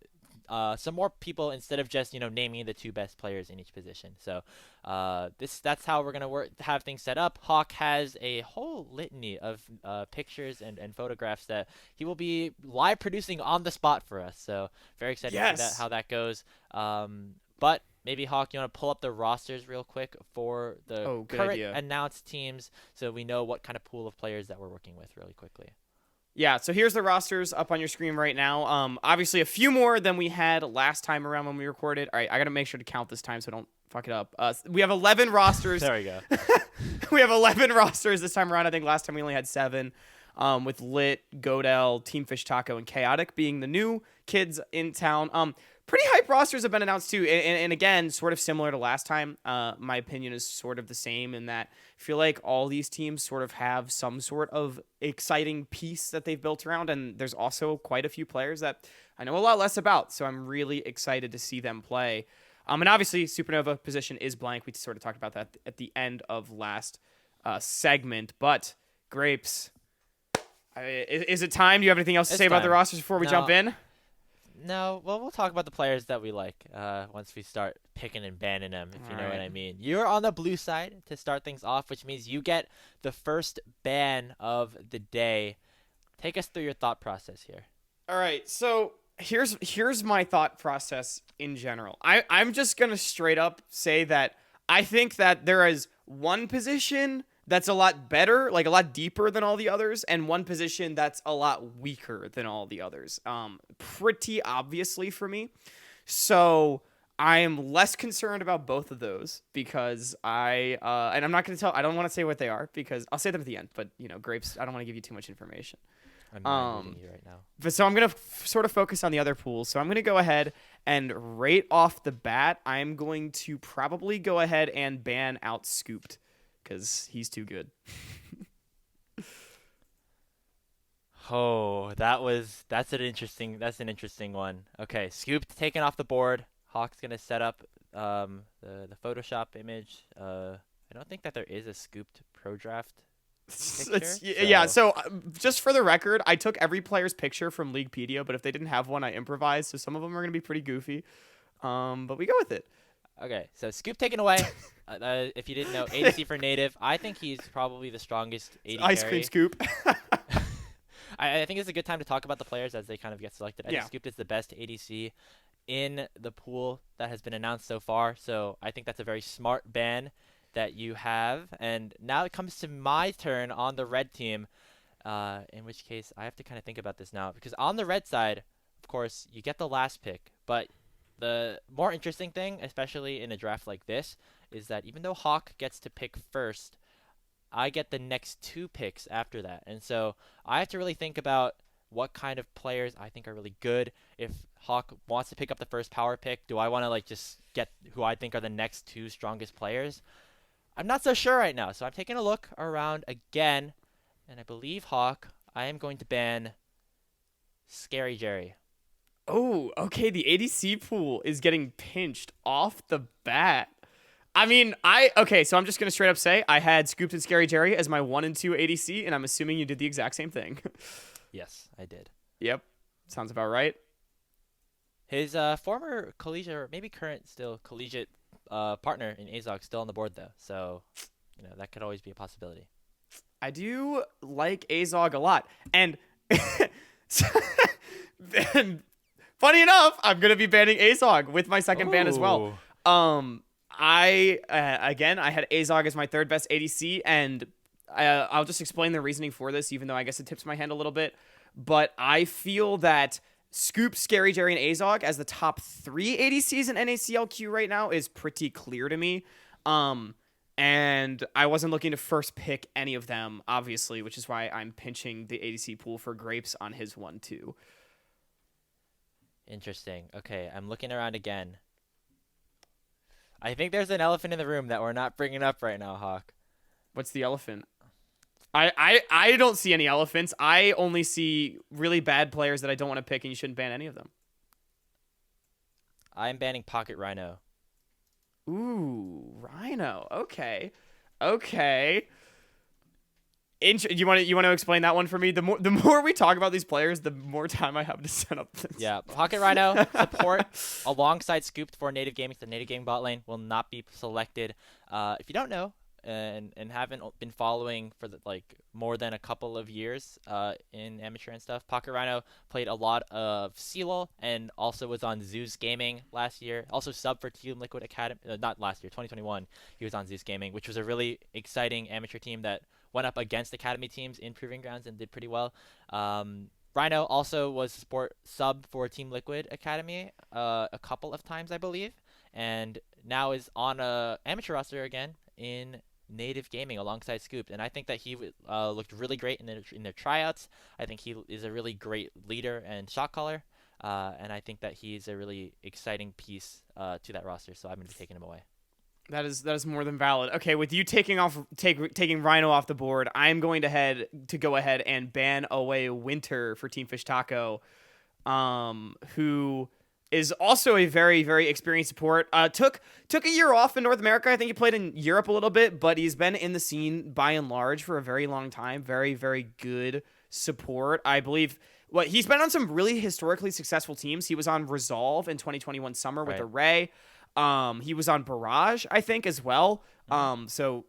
some more people instead of just naming the 2 best players in each position. So that's how we're gonna have things set up. Hawk has a whole litany of pictures and photographs that he will be live producing on the spot for us. So very excited to see how that goes. But maybe Hawk, you want to pull up the rosters real quick for the current announced teams, so we know what kind of pool of players that we're working with really quickly. Yeah, so here's the rosters up on your screen right now. Obviously, a few more than we had last time around when we recorded. All right, I got to make sure to count this time so I don't fuck it up. We have 11 rosters. There we go. We have 11 rosters this time around. I think last time we only had 7, with Lit, Godel, Team Fish Taco, and Chaotic being the new kids in town. Pretty hype rosters have been announced too, and again, sort of similar to last time. My opinion is sort of the same in that I feel like all these teams sort of have some sort of exciting piece that they've built around, and there's also quite a few players that I know a lot less about, so I'm really excited to see them play. And obviously, Supernova position is blank. We sort of talked about that at the end of last segment, but Grapes, is it time? Do you have anything else to say about the rosters before we jump in? No, well, we'll talk about the players that we like once we start picking and banning them, if you know what I mean. You're on the blue side to start things off, which means you get the first ban of the day. Take us through your thought process here. All right, so here's my thought process in general. I'm just going to straight up say that I think that there is one position that's a lot better, like a lot deeper than all the others, and one position that's a lot weaker than all the others. Pretty obviously for me. So I am less concerned about both of those because and I'm not going to I don't want to say what they are because I'll say them at the end, but Grapes, I don't want to give you too much information. I'm not reading you right now. But so I'm going to sort of focus on the other pools. So I'm going to go ahead and right off the bat, I'm going to probably go ahead and ban out Scooped, because he's too good. That's an interesting one. Okay, Scooped taken off the board. Hawk's gonna set up the Photoshop image. I don't think that there is a Scooped Prodraft picture. So just for the record, I took every player's picture from Leaguepedia, but if they didn't have one, I improvised. So some of them are gonna be pretty goofy, but we go with it. Okay, so Scoop taken away. If you didn't know, ADC for native. I think he's probably the strongest AD Ice carry. cream Scoop. I think it's a good time to talk about the players as they kind of get selected. I think Scoop is the best ADC in the pool that has been announced so far. So I think that's a very smart ban that you have. And now it comes to my turn on the red team, in which case I have to kind of think about this now. Because on the red side, of course, you get the last pick. But the more interesting thing, especially in a draft like this, is that even though Hawk gets to pick first, I get the next 2 picks after that. And so I have to really think about what kind of players I think are really good. If Hawk wants to pick up the first power pick, do I want to just get who I think are the next 2 strongest players? I'm not so sure right now. So I'm taking a look around again, and I believe Hawk, I am going to ban Scary Jerry. Oh, okay. The ADC pool is getting pinched off the bat. I mean, so I'm just going to straight up say I had Scooped and Scary Jerry as my 1 and 2 ADC, and I'm assuming you did the exact same thing. Yes, I did. Yep. Sounds about right. His former collegiate, or maybe current still collegiate partner in Azog still on the board, though. So, that could always be a possibility. I do like Azog a lot. And, and funny enough, I'm going to be banning Azog with my second ban as well. I had Azog as my third best ADC, and I'll just explain the reasoning for this, even though I guess it tips my hand a little bit. But I feel that Scoop, Scary Jerry, and Azog as the top 3 ADCs in NACLQ right now is pretty clear to me. And I wasn't looking to first pick any of them, obviously, which is why I'm pinching the ADC pool for Grapes on his one, too. Interesting. Okay, I'm looking around again. I think there's an elephant in the room that we're not bringing up right now, Hawk. What's the elephant? I don't see any elephants. I only see really bad players that I don't want to pick, and you shouldn't ban any of them. I'm banning Pocket Rhino. Ooh, Rhino. Okay. You want to explain that one for me? The more we talk about these players, the more time I have to set up this. Yeah, Pocket Rhino support alongside Scooped for native gaming. The native gaming bot lane will not be selected. If you don't know and haven't been following for more than a couple of years in amateur and stuff, Pocket Rhino played a lot of CLGF and also was on Zeus Gaming last year. Also sub for Team Liquid Academy, not last year, 2021. He was on Zeus Gaming, which was a really exciting amateur team that went up against academy teams in Proving Grounds and did pretty well. Rhino also was sub for Team Liquid Academy a couple of times, I believe, and now is on a amateur roster again in native gaming alongside Scoop. And I think that he looked really great in their tryouts. I think he is a really great leader and shot caller, and I think that he's a really exciting piece to that roster. So I'm going to be taking him away. That is more than valid. Okay, with you taking Rhino off the board, I'm going to go ahead and ban away Winter for Team Fish Taco, who is also a very, very experienced support. Took a year off in North America. I think he played in Europe a little bit, but he's been in the scene by and large for a very long time. Very, very good support. I believe he's been on some really historically successful teams. He was on Resolve in 2021 summer with Array. He was on Barrage, I think, as well. So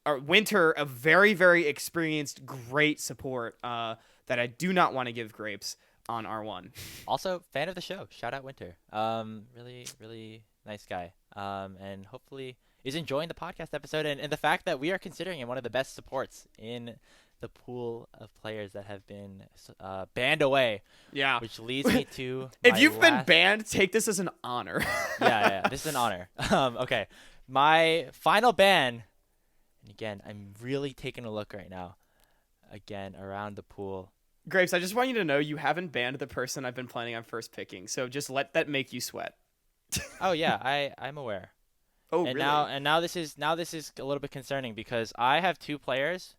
Winter, a very, very experienced, great support that I do not want to give Grapes on R1. Also, fan of the show. Shout out Winter. Really, really nice guy. And hopefully is enjoying the podcast episode and the fact that we are considering him one of the best supports in the pool of players that have been banned away. Yeah. Which leads me to if you've been banned, take this as an honor. yeah, this is an honor. Okay. My final ban, and again, I'm really taking a look right now, again, around the pool. Grapes, I just want you to know you haven't banned the person I've been planning on first picking, so just let that make you sweat. Oh yeah, I'm aware. Oh, and really? Now this is a little bit concerning because I have 2 players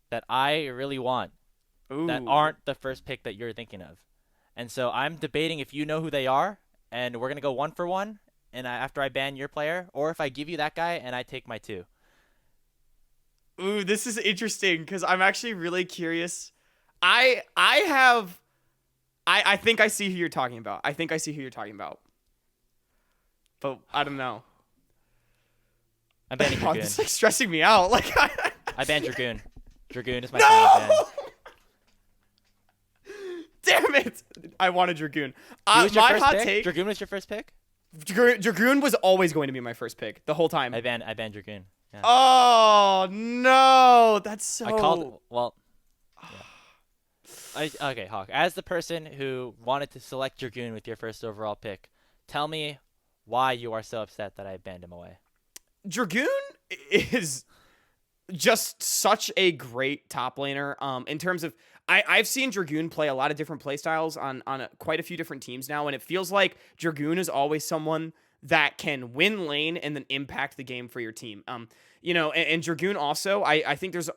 that I really want that aren't the first pick that you're thinking of. And so I'm debating if you know who they are, and we're going to go 1 for 1 and after I ban your player, or if I give you that guy and I take my 2. Ooh, this is interesting because I'm actually really curious. I think I see who you're talking about. But I don't know. I'm banning Dragoon. This is stressing me out. I banned Dragoon. Dragoon is my final ban. Damn it! I wanted Dragoon. My hot take. Dragoon was your first pick? Dragoon was always going to be my first pick the whole time. I banned Dragoon. Yeah. Oh no, that's so. I called. Well. Yeah. Okay, Hawk. As the person who wanted to select Dragoon with your first overall pick, tell me why you are so upset that I banned him away. Dragoon is just such a great top laner. In terms of, I've seen Dragoon play a lot of different playstyles on quite a few different teams now, and it feels like Dragoon is always someone that can win lane and then impact the game for your team. And Dragoon also, I think there's,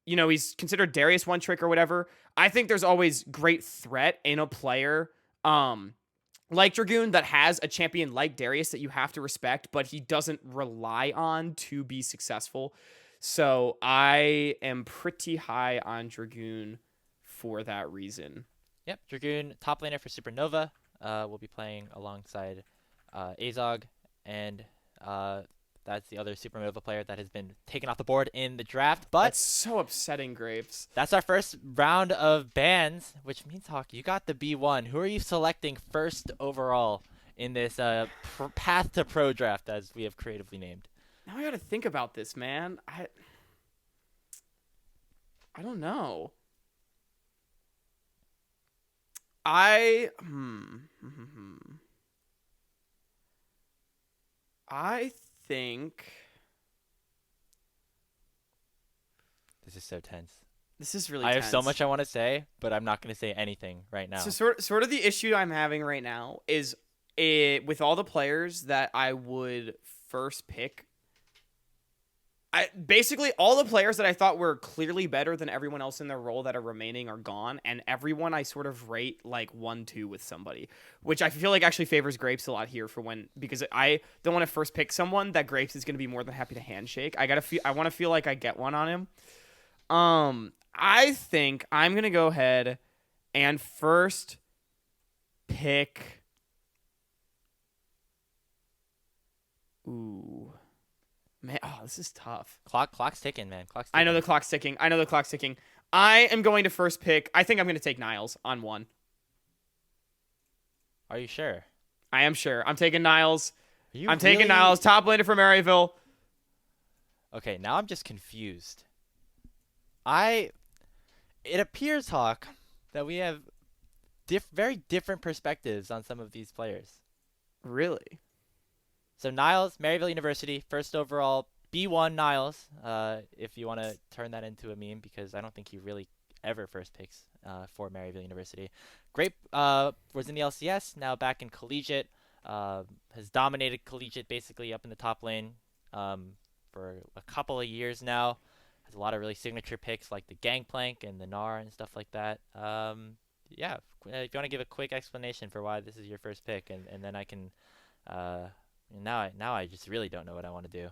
he's considered Darius one trick or whatever. I think there's always great threat in a player like Dragoon that has a champion like Darius that you have to respect, but he doesn't rely on to be successful. So I am pretty high on Dragoon for that reason. Yep, Dragoon, top laner for Supernova. Will be playing alongside Azog, and that That's the other Supernova player that has been taken off the board in the draft. But that's so upsetting, Grapes. That's our first round of bans, which means, Hawk, you got the B1. Who are you selecting first overall in this path to pro draft, as we have creatively named? Now I got to think about this, man. I don't know. I think this is so tense. This is really I tense. have so much I want to say, but I'm not going to say anything right now. So sort of the issue I'm having right now is with all the players that I would first pick. Basically all the players that I thought were clearly better than everyone else in their role that are remaining are gone, and everyone I sort of rate like 1-2 with somebody, which I feel like actually favors Grapes a lot here because I don't want to first pick someone that Grapes is going to be more than happy to handshake. I want to feel like I get one on him. I think I'm going to go ahead and first pick. Ooh. Man, this is tough. Clock's ticking, man. Clock's ticking. I know the clock's ticking. I am going to first pick. I think I'm going to take Niles on 1. Are you sure? I am sure. I'm taking Niles. Taking really... Niles, top laner from Maryville. Okay, now I'm just confused. It appears, Hawk, that we have very different perspectives on some of these players. Really? So Niles, Maryville University, first overall, B1 Niles, if you want to turn that into a meme, because I don't think he really ever first picks for Maryville University. Great, was in the LCS, now back in Collegiate, has dominated Collegiate basically up in the top lane for a couple of years now. Has a lot of really signature picks like the Gangplank and the Gnar and stuff like that. Yeah, if you want to give a quick explanation for why this is your first pick, and then I can... Now I just really don't know what I want to do.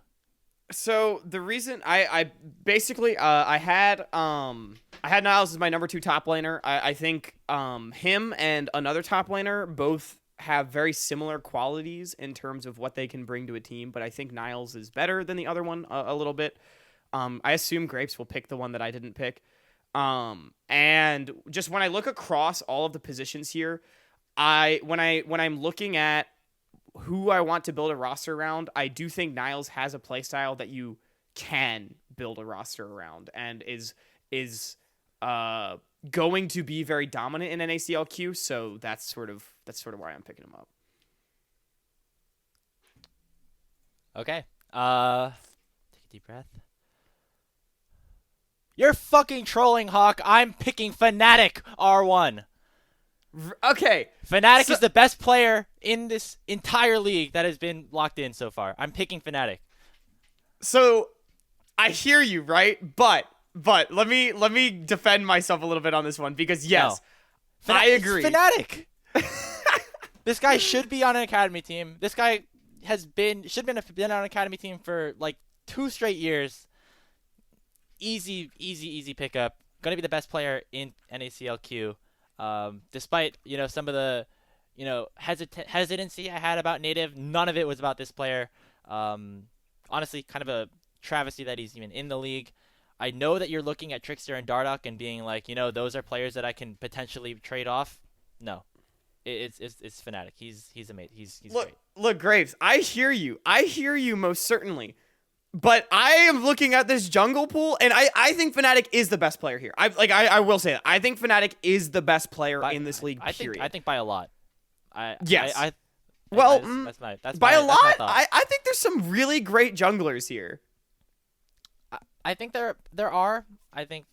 So the reason I basically I had Niles as my number 2 top laner. I think him and another top laner both have very similar qualities in terms of what they can bring to a team, but I think Niles is better than the other one a little bit. I assume Grapes will pick the one that I didn't pick. And just when I look across all of the positions here, when I'm looking at who I want to build a roster around, I do think Niles has a playstyle that you can build a roster around and is going to be very dominant in NACLQ. So that's sort of why I'm picking him up. Okay. Take a deep breath. You're fucking trolling, Hawk. I'm picking Fnatic R1. Okay. Fnatic is the best player in this entire league that has been locked in so far. I'm picking Fnatic. So I hear you, right? But let me defend myself a little bit on this one, because yes, no. I agree. It's Fnatic. This guy should be on an academy team. This guy should have been on an academy team for like 2 straight years. Easy pickup. Gonna be the best player in NACLQ. Despite some of the hesitancy I had about Native, none of it was about this player. Honestly, kind of a travesty that he's even in the league. I know that you're looking at Trickster and Dardoch and being like, those are players that I can potentially trade off. No, it's Fnatic. He's amazing. He's great. Look, Graves. I hear you most certainly. But I am looking at this jungle pool, and I think Fnatic is the best player here. I will say that. I think Fnatic is the best player in this league, period. I think by a lot. Yes. That's by a lot? I think there's some really great junglers here. I think there are. I think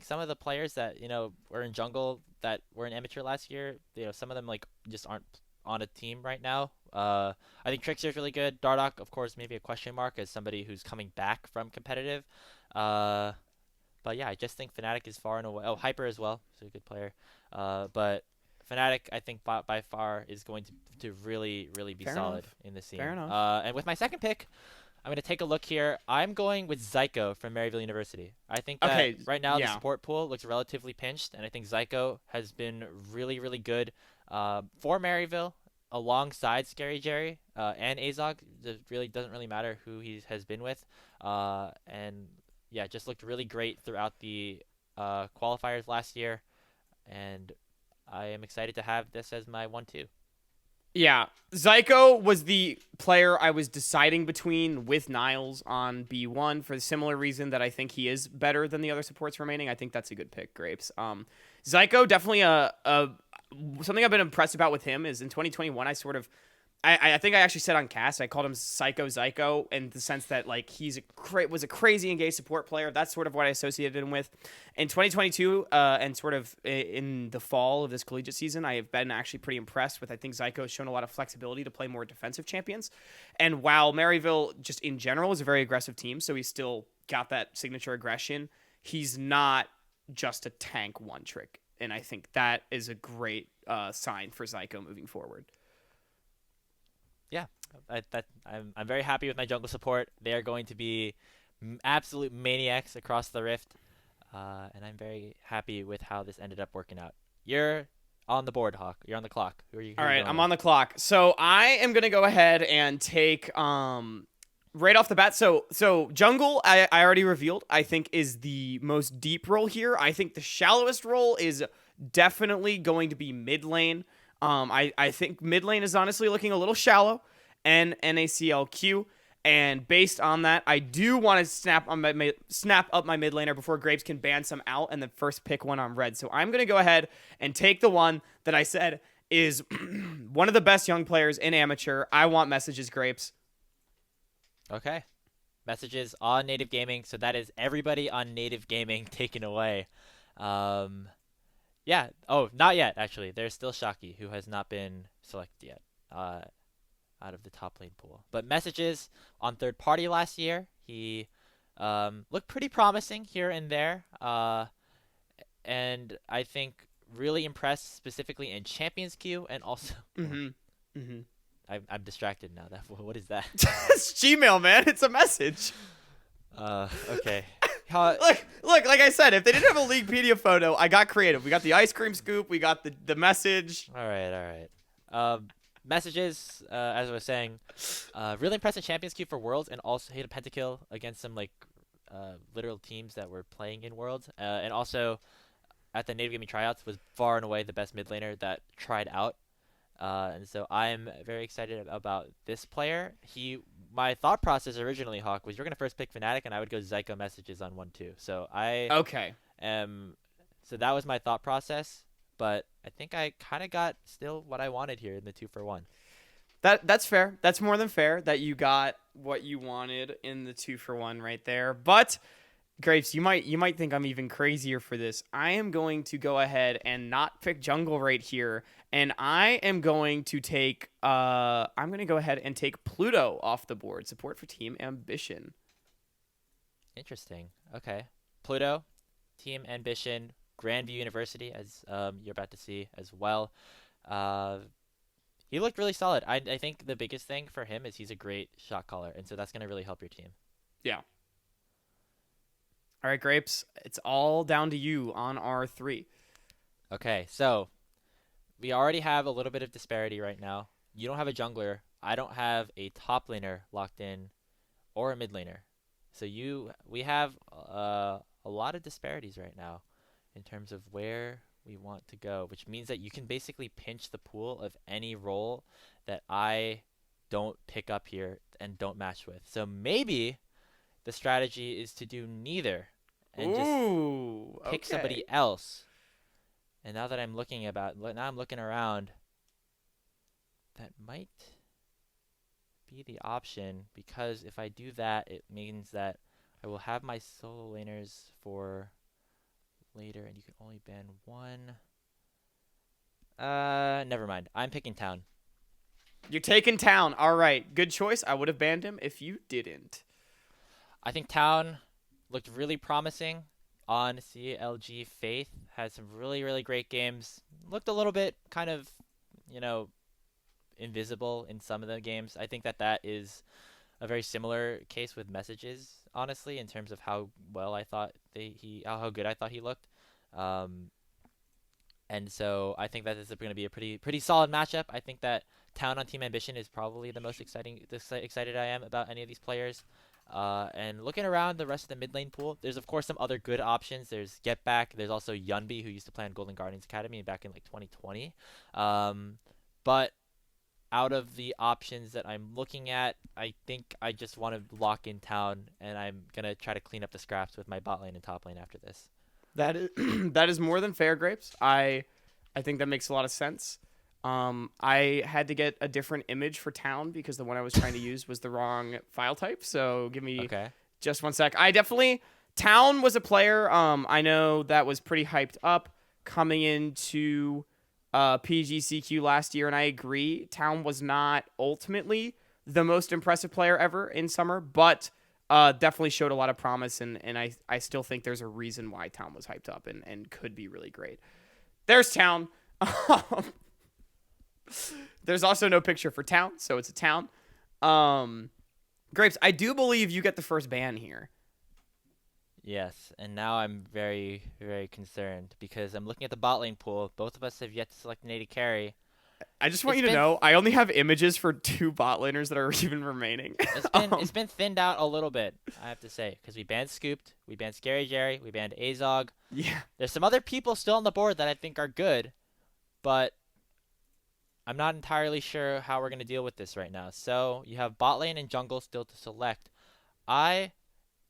some of the players that, were in jungle that were in amateur last year, some of them just aren't on a team right now. I think Trickster's really good. Dardoch, of course, maybe a question mark as somebody who's coming back from competitive. But yeah, I just think Fnatic is far and away. Oh, Hyper as well. He's a good player. But Fnatic, I think by far is going to really be Fair solid enough. in the scene. Fair enough. And with my second pick, I'm going to take a look here. I'm going with Zyko from Maryville University. I think that right now the support pool looks relatively pinched, and I think Zyko has been really good for Maryville. alongside Scary Jerry and Azog. It really doesn't really matter who he has been with. And yeah, just looked really great throughout the qualifiers last year. And I am excited to have this as my 1-2. Yeah, Zyko was the player I was deciding between with Niles on B1 for the similar reason that I think he is better than the other supports remaining. I think that's a good pick, Grapes. Zyko, definitely something I've been impressed about with him is in 2021 I think I actually said on cast I called him Psycho Zyko in the sense that like was a crazy engaged support player. That's sort of what I associated him with. In 2022 and sort of in the fall of this collegiate season, I have been actually pretty impressed with. I think Zyko has shown a lot of flexibility to play more defensive champions. And while Maryville just in general is a very aggressive team, so he's still got that signature aggression, he's not just a tank one trick. And I think that is a great sign for Zyko moving forward. Yeah, I'm very happy with my jungle support. They are going to be absolute maniacs across the rift, and I'm very happy with how this ended up working out. You're on the board, Hawk. You're on the clock. Who are you? All right, I'm on the clock. So I am gonna go ahead and take right off the bat. So jungle, I already revealed. I think is the most deep role here. I think the shallowest role is definitely going to be mid lane. I think mid lane is honestly looking a little shallow, and NACLQ. And based on that, I do want to snap up my mid laner before Grapes can ban some out and then first pick one on red. So I'm going to go ahead and take the one that I said is one of the best young players in amateur. I want Messages, Grapes. Okay. Messages on Native Gaming. So that is everybody on Native Gaming taken away. Yeah. Oh, not yet, actually. There's still Shaki, who has not been selected yet out of the top lane pool. But Messages on third party last year, he looked pretty promising here and there. And I think really impressed specifically in Champions Queue and also... I'm distracted now. What is that? It's Gmail, man. It's a message. Okay. Look, like I said, if they didn't have a Leaguepedia photo, I got creative. We got the ice cream scoop. We got the message. All right. Messages, as I was saying, really impressive Champions Queue for Worlds, and also hit a pentakill against some literal teams that were playing in Worlds, and also at the Native Gaming tryouts was far and away the best mid laner that tried out. And so I'm very excited about this player. My thought process originally, Hawk, was you're going to first pick Fnatic, and I would go Zyko Messages on 1-2. So so that was my thought process, but I think I kind of got still what I wanted here in the 2-for-1. That's fair. That's more than fair that you got what you wanted in the 2-for-1 right there. But Grapes, you might think I'm even crazier for this. I am going to go ahead and not pick jungle right here, and I am going to take I'm going to go ahead and take Pluto off the board. Support for Team Ambition. Interesting. Okay. Pluto, Team Ambition, Grandview University, as you're about to see as well. He looked really solid. I think the biggest thing for him is he's a great shot caller, and so that's going to really help your team. Yeah. All right, Grapes, it's all down to you on R3. Okay, so we already have a little bit of disparity right now. You don't have a jungler. I don't have a top laner locked in or a mid laner. So we have a lot of disparities right now in terms of where we want to go, which means that you can basically pinch the pool of any role that I don't pick up here and don't match with. So maybe the strategy is to do neither and just pick somebody else. And now that I'm looking around, that might be the option, because if I do that, it means that I will have my solo laners for later, and you can only ban one. Never mind. I'm picking Town. You're taking Town. All right. Good choice. I would have banned him if you didn't. I think Town looked really promising on CLG Faith. Had some really, really great games. Looked a little bit kind of, invisible in some of the games. I think that is a very similar case with Messages, honestly, in terms of how well I thought how good I thought he looked. And so I think that this is going to be a pretty solid matchup. I think that Town on Team Ambition is probably the most excited I am about any of these players. And looking around the rest of the mid lane pool, there's of course some other good options. There's Get Back. There's also Yunbi, who used to play on Golden Guardians Academy back in like 2020. But out of the options that I'm looking at, I think I just want to lock in Town, and I'm gonna try to clean up the scraps with my bot lane and top lane after this. That is that is more than fair, Grapes. I think that makes a lot of sense. I had to get a different image for Town because the one I was trying to use was the wrong file type. So give me just one sec. Town was a player I know that was pretty hyped up coming into PGCQ last year, and I agree. Town was not ultimately the most impressive player ever in summer, but definitely showed a lot of promise, and I still think there's a reason why Town was hyped up and could be really great. There's Town. There's also no picture for Town, so it's a Town. Grapes, I do believe you get the first ban here. Yes, and now I'm very, very concerned because I'm looking at the bot lane pool. Both of us have yet to select an AD carry. I just want you to know, I only have images for 2 bot laners that are even remaining. It's been thinned out a little bit, I have to say, because we banned Scooped, we banned Scary Jerry, we banned Azog. Yeah. There's some other people still on the board that I think are good, but I'm not entirely sure how we're going to deal with this right now. So you have bot lane and jungle still to select. I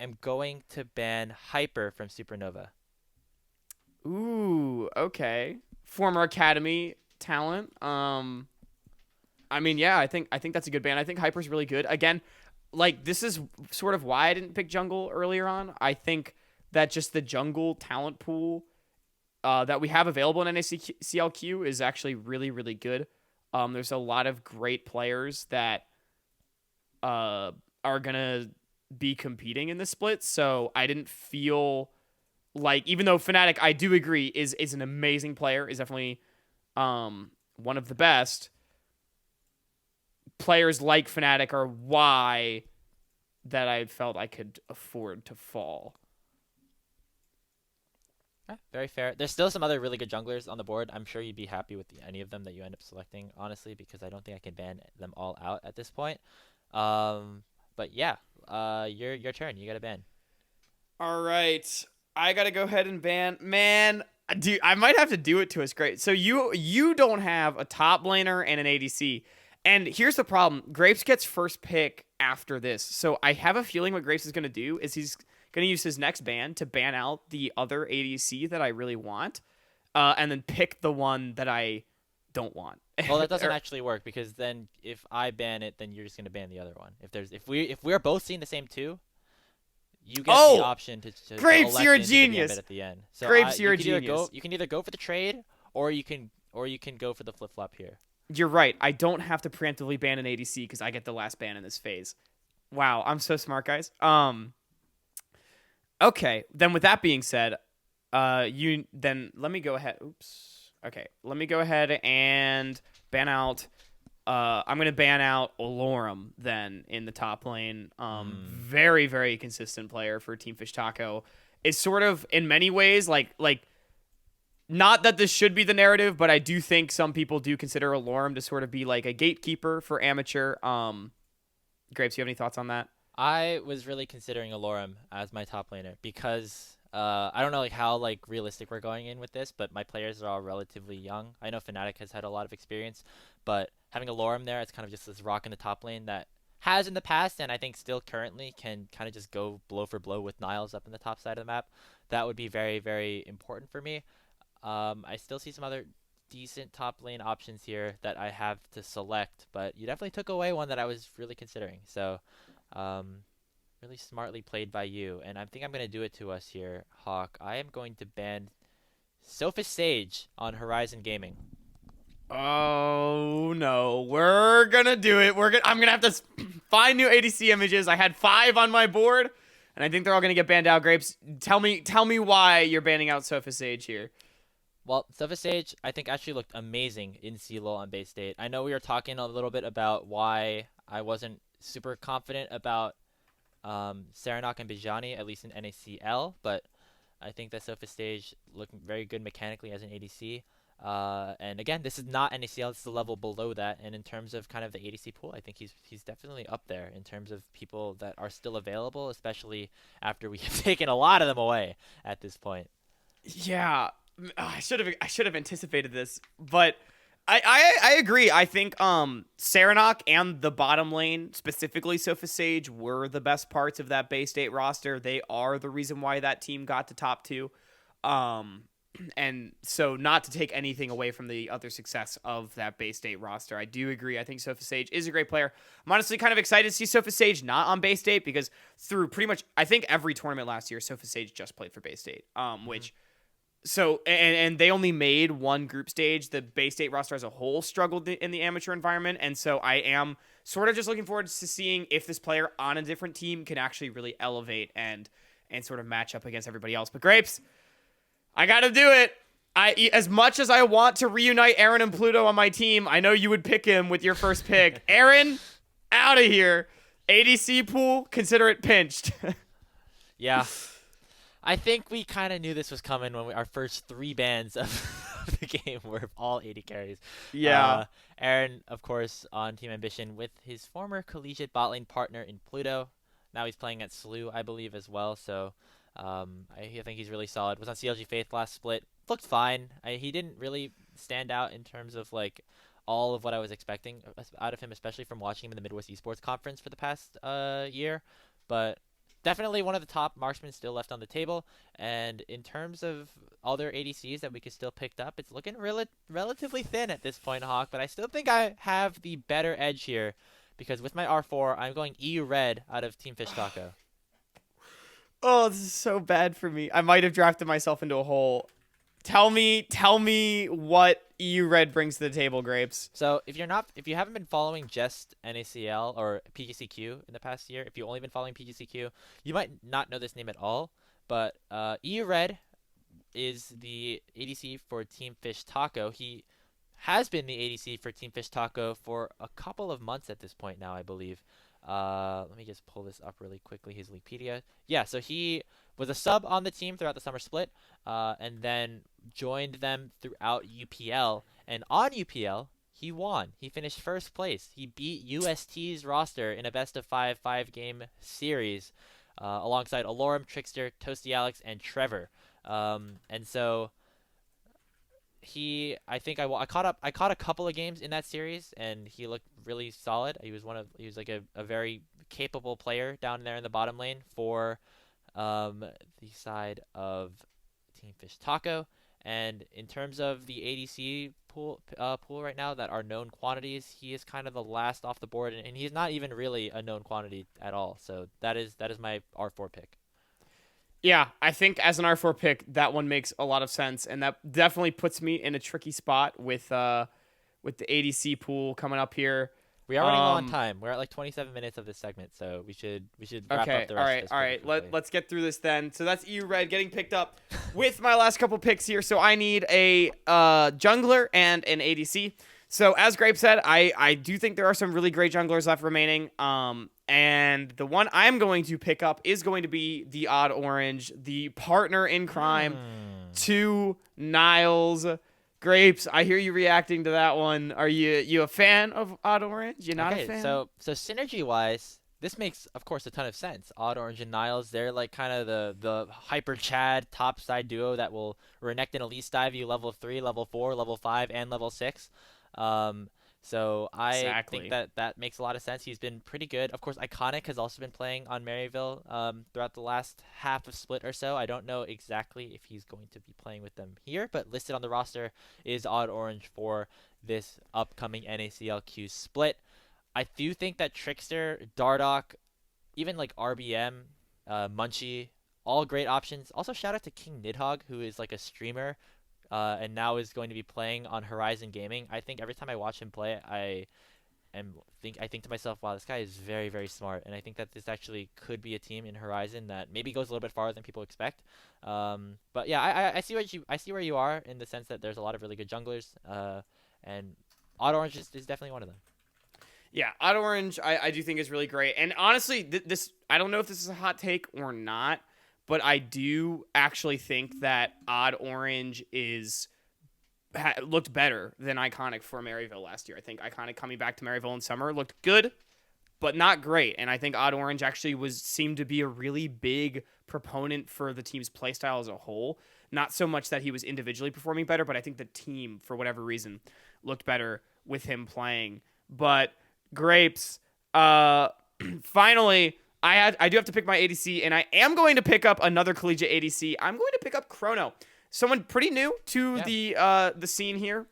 am going to ban Hyper from Supernova. Ooh, okay. Former Academy talent. I mean, yeah, I think that's a good ban. I think Hyper's really good. Again, like, this is sort of why I didn't pick jungle earlier on. I think that just the jungle talent pool that we have available in NACLQ is actually really, really good. There's a lot of great players that are gonna be competing in this split, so I didn't feel like, even though Fnatic, I do agree, is an amazing player, is definitely one of the best, players like Fnatic are why that I felt I could afford to fall. Very fair. There's still some other really good junglers on the board. I'm sure you'd be happy with any of them that you end up selecting, honestly, because I don't think I can ban them all out at this point. But yeah, your turn. You got to ban. All right. I got to go ahead and ban. Man, dude, I might have to do it to us. Great. So you don't have a top laner and an ADC. And here's the problem. Grapes gets first pick after this. So I have a feeling what Grapes is going to do is he's going to use his next ban to ban out the other ADC that I really want, and then pick the one that I don't want. Well, that doesn't actually work, because then if I ban it, then you're just going to ban the other one. If we're both seeing the same two, you get the option to Grapes, elect you're a into the genius. gambit at the end. So Grapes, you're a genius. You can either go for the trade, or you can go for the flip flop here. You're right. I don't have to preemptively ban an ADC because I get the last ban in this phase. Wow, I'm so smart, guys. Okay, then with that being said, let me go ahead. Oops. Okay, let me go ahead and ban out. I'm gonna ban out Olorum then in the top lane. Very, very consistent player for Team Fish Taco. It's sort of in many ways like not that this should be the narrative, but I do think some people do consider Olorum to sort of be like a gatekeeper for amateur. Grapes, you have any thoughts on that? I was really considering Alorum as my top laner because I don't know how realistic we're going in with this, but my players are all relatively young. I know Fnatic has had a lot of experience, but having Alorum there, it's kind of just this rock in the top lane that has in the past, and I think still currently can kind of just go blow for blow with Niles up in the top side of the map. That would be very, very important for me. I still see some other decent top lane options here that I have to select, but you definitely took away one that I was really considering. So really smartly played by you, and I think I'm going to do it to us here, Hawk. I am going to ban Sophis Sage on Horizon Gaming. Oh no, we're gonna do it. I'm gonna have to find new ADC images. I had 5 on my board, and I think they're all gonna get banned out. Grapes, tell me why you're banning out Sophis Sage here. Well, Sophis Sage, I think, actually looked amazing in CLO on base state. I know we were talking a little bit about why I wasn't super confident about Serenok and Bijani, at least in NACL, but I think that Sophis Sage looked very good mechanically as an ADC. And again, this is not NACL. This is a level below that. And in terms of kind of the ADC pool, I think he's definitely up there in terms of people that are still available, especially after we have taken a lot of them away at this point. Yeah, I should have anticipated this, but I agree. I think Saranac and the bottom lane, specifically Sofa Sage, were the best parts of that Bay State roster. They are the reason why that team got to top 2. And so not to take anything away from the other success of that Bay State roster, I do agree. I think Sofa Sage is a great player. I'm honestly kind of excited to see Sofa Sage not on Bay State because through pretty much, I think every tournament last year, Sofa Sage just played for Bay State, which... So, and they only made one group stage. The Bay State roster as a whole struggled in the amateur environment. And so I am sort of just looking forward to seeing if this player on a different team can actually really elevate and sort of match up against everybody else. But Grapes, I got to do it. As much as I want to reunite Aaron and Pluto on my team, I know you would pick him with your first pick. Aaron, out of here. ADC pool, consider it pinched. Yeah. I think we kind of knew this was coming when our first 3 bans of the game were all 80 carries. Yeah. Aaron, of course, on Team Ambition with his former collegiate bot lane partner in Pluto. Now he's playing at SLU, I believe, as well. So I think he's really solid. Was on CLG Faith last split. Looked fine. He didn't really stand out in terms of like all of what I was expecting out of him, especially from watching him in the Midwest Esports Conference for the past year. But definitely one of the top marksmen still left on the table. And in terms of other ADCs that we could still pick up, it's looking relatively thin at this point, Hawk. But I still think I have the better edge here because with my R4, I'm going EU Red out of Team Fish Taco. Oh, this is so bad for me. I might have drafted myself into a hole. Tell me what EU Red brings to the table, Grapes. So if you haven't been following just NACL or PGCQ in the past year, if you've only been following PGCQ, you might not know this name at all. But EU Red is the ADC for Team Fish Taco. He has been the ADC for Team Fish Taco for a couple of months at this point now, I believe. Let me just pull this up really quickly, his Wikipedia. Yeah, so he was a sub on the team throughout the summer split, and then joined them throughout UPL. And on UPL, he won. He finished first place. He beat UST's roster in a best-of-5 5-game series alongside Alorum, Trickster, Toasty Alex, and Trevor. And so I think I caught a couple of games in that series, and he looked really solid. He was like a very capable player down there in the bottom lane for the side of Team Fish Taco. And in terms of the ADC pool right now that are known quantities, he is kind of the last off the board, and he's not even really a known quantity at all. So that is my R4 pick. Yeah, I think as an R4 pick, that one makes a lot of sense, and that definitely puts me in a tricky spot with the ADC pool coming up here. We are running low on time. We're at like 27 minutes of this segment, so we should wrap up the rest of this. All right. Let's get through this then. So that's EU Red getting picked up with my last couple picks here. So I need a jungler and an ADC. So as Grape said, I do think there are some really great junglers left remaining. And the one I'm going to pick up is going to be the Odd Orange, the partner in crime to Niles. Grapes, I hear you reacting to that one. Are you a fan of Odd Orange? You're not a fan? So synergy-wise, this makes, of course, a ton of sense. Odd Orange and Niles, they're like kind of the Hyper Chad top-side duo that will Renekton and Elise dive you level 3, level 4, level 5, and level 6. So I think that makes a lot of sense. He's been pretty good. Of course, Iconic has also been playing on Maryville throughout the last half of split or so. I don't know exactly if he's going to be playing with them here, but listed on the roster is Odd Orange for this upcoming NACLQ split. I do think that Trickster, Dardoch, even like RBM, Munchie, all great options. Also, shout out to King Nidhogg, who is like a streamer and now is going to be playing on Horizon Gaming. I think every time I watch him play, I think to myself, wow, this guy is very, very smart. And I think that this actually could be a team in Horizon that maybe goes a little bit farther than people expect. But yeah, I see where you are in the sense that there's a lot of really good junglers, and Odd Orange is definitely one of them. Yeah, Odd Orange I do think is really great. And honestly, this I don't know if this is a hot take or not, but I do actually think that Odd Orange is looked better than Iconic for Maryville last year. I think Iconic coming back to Maryville in summer looked good, but not great. And I think Odd Orange actually seemed to be a really big proponent for the team's playstyle as a whole. Not so much that he was individually performing better, but I think the team, for whatever reason, looked better with him playing. But Grapes, finally, I do have to pick my ADC, and I am going to pick up another collegiate ADC. I'm going to pick up Chrono, someone pretty new to the scene here.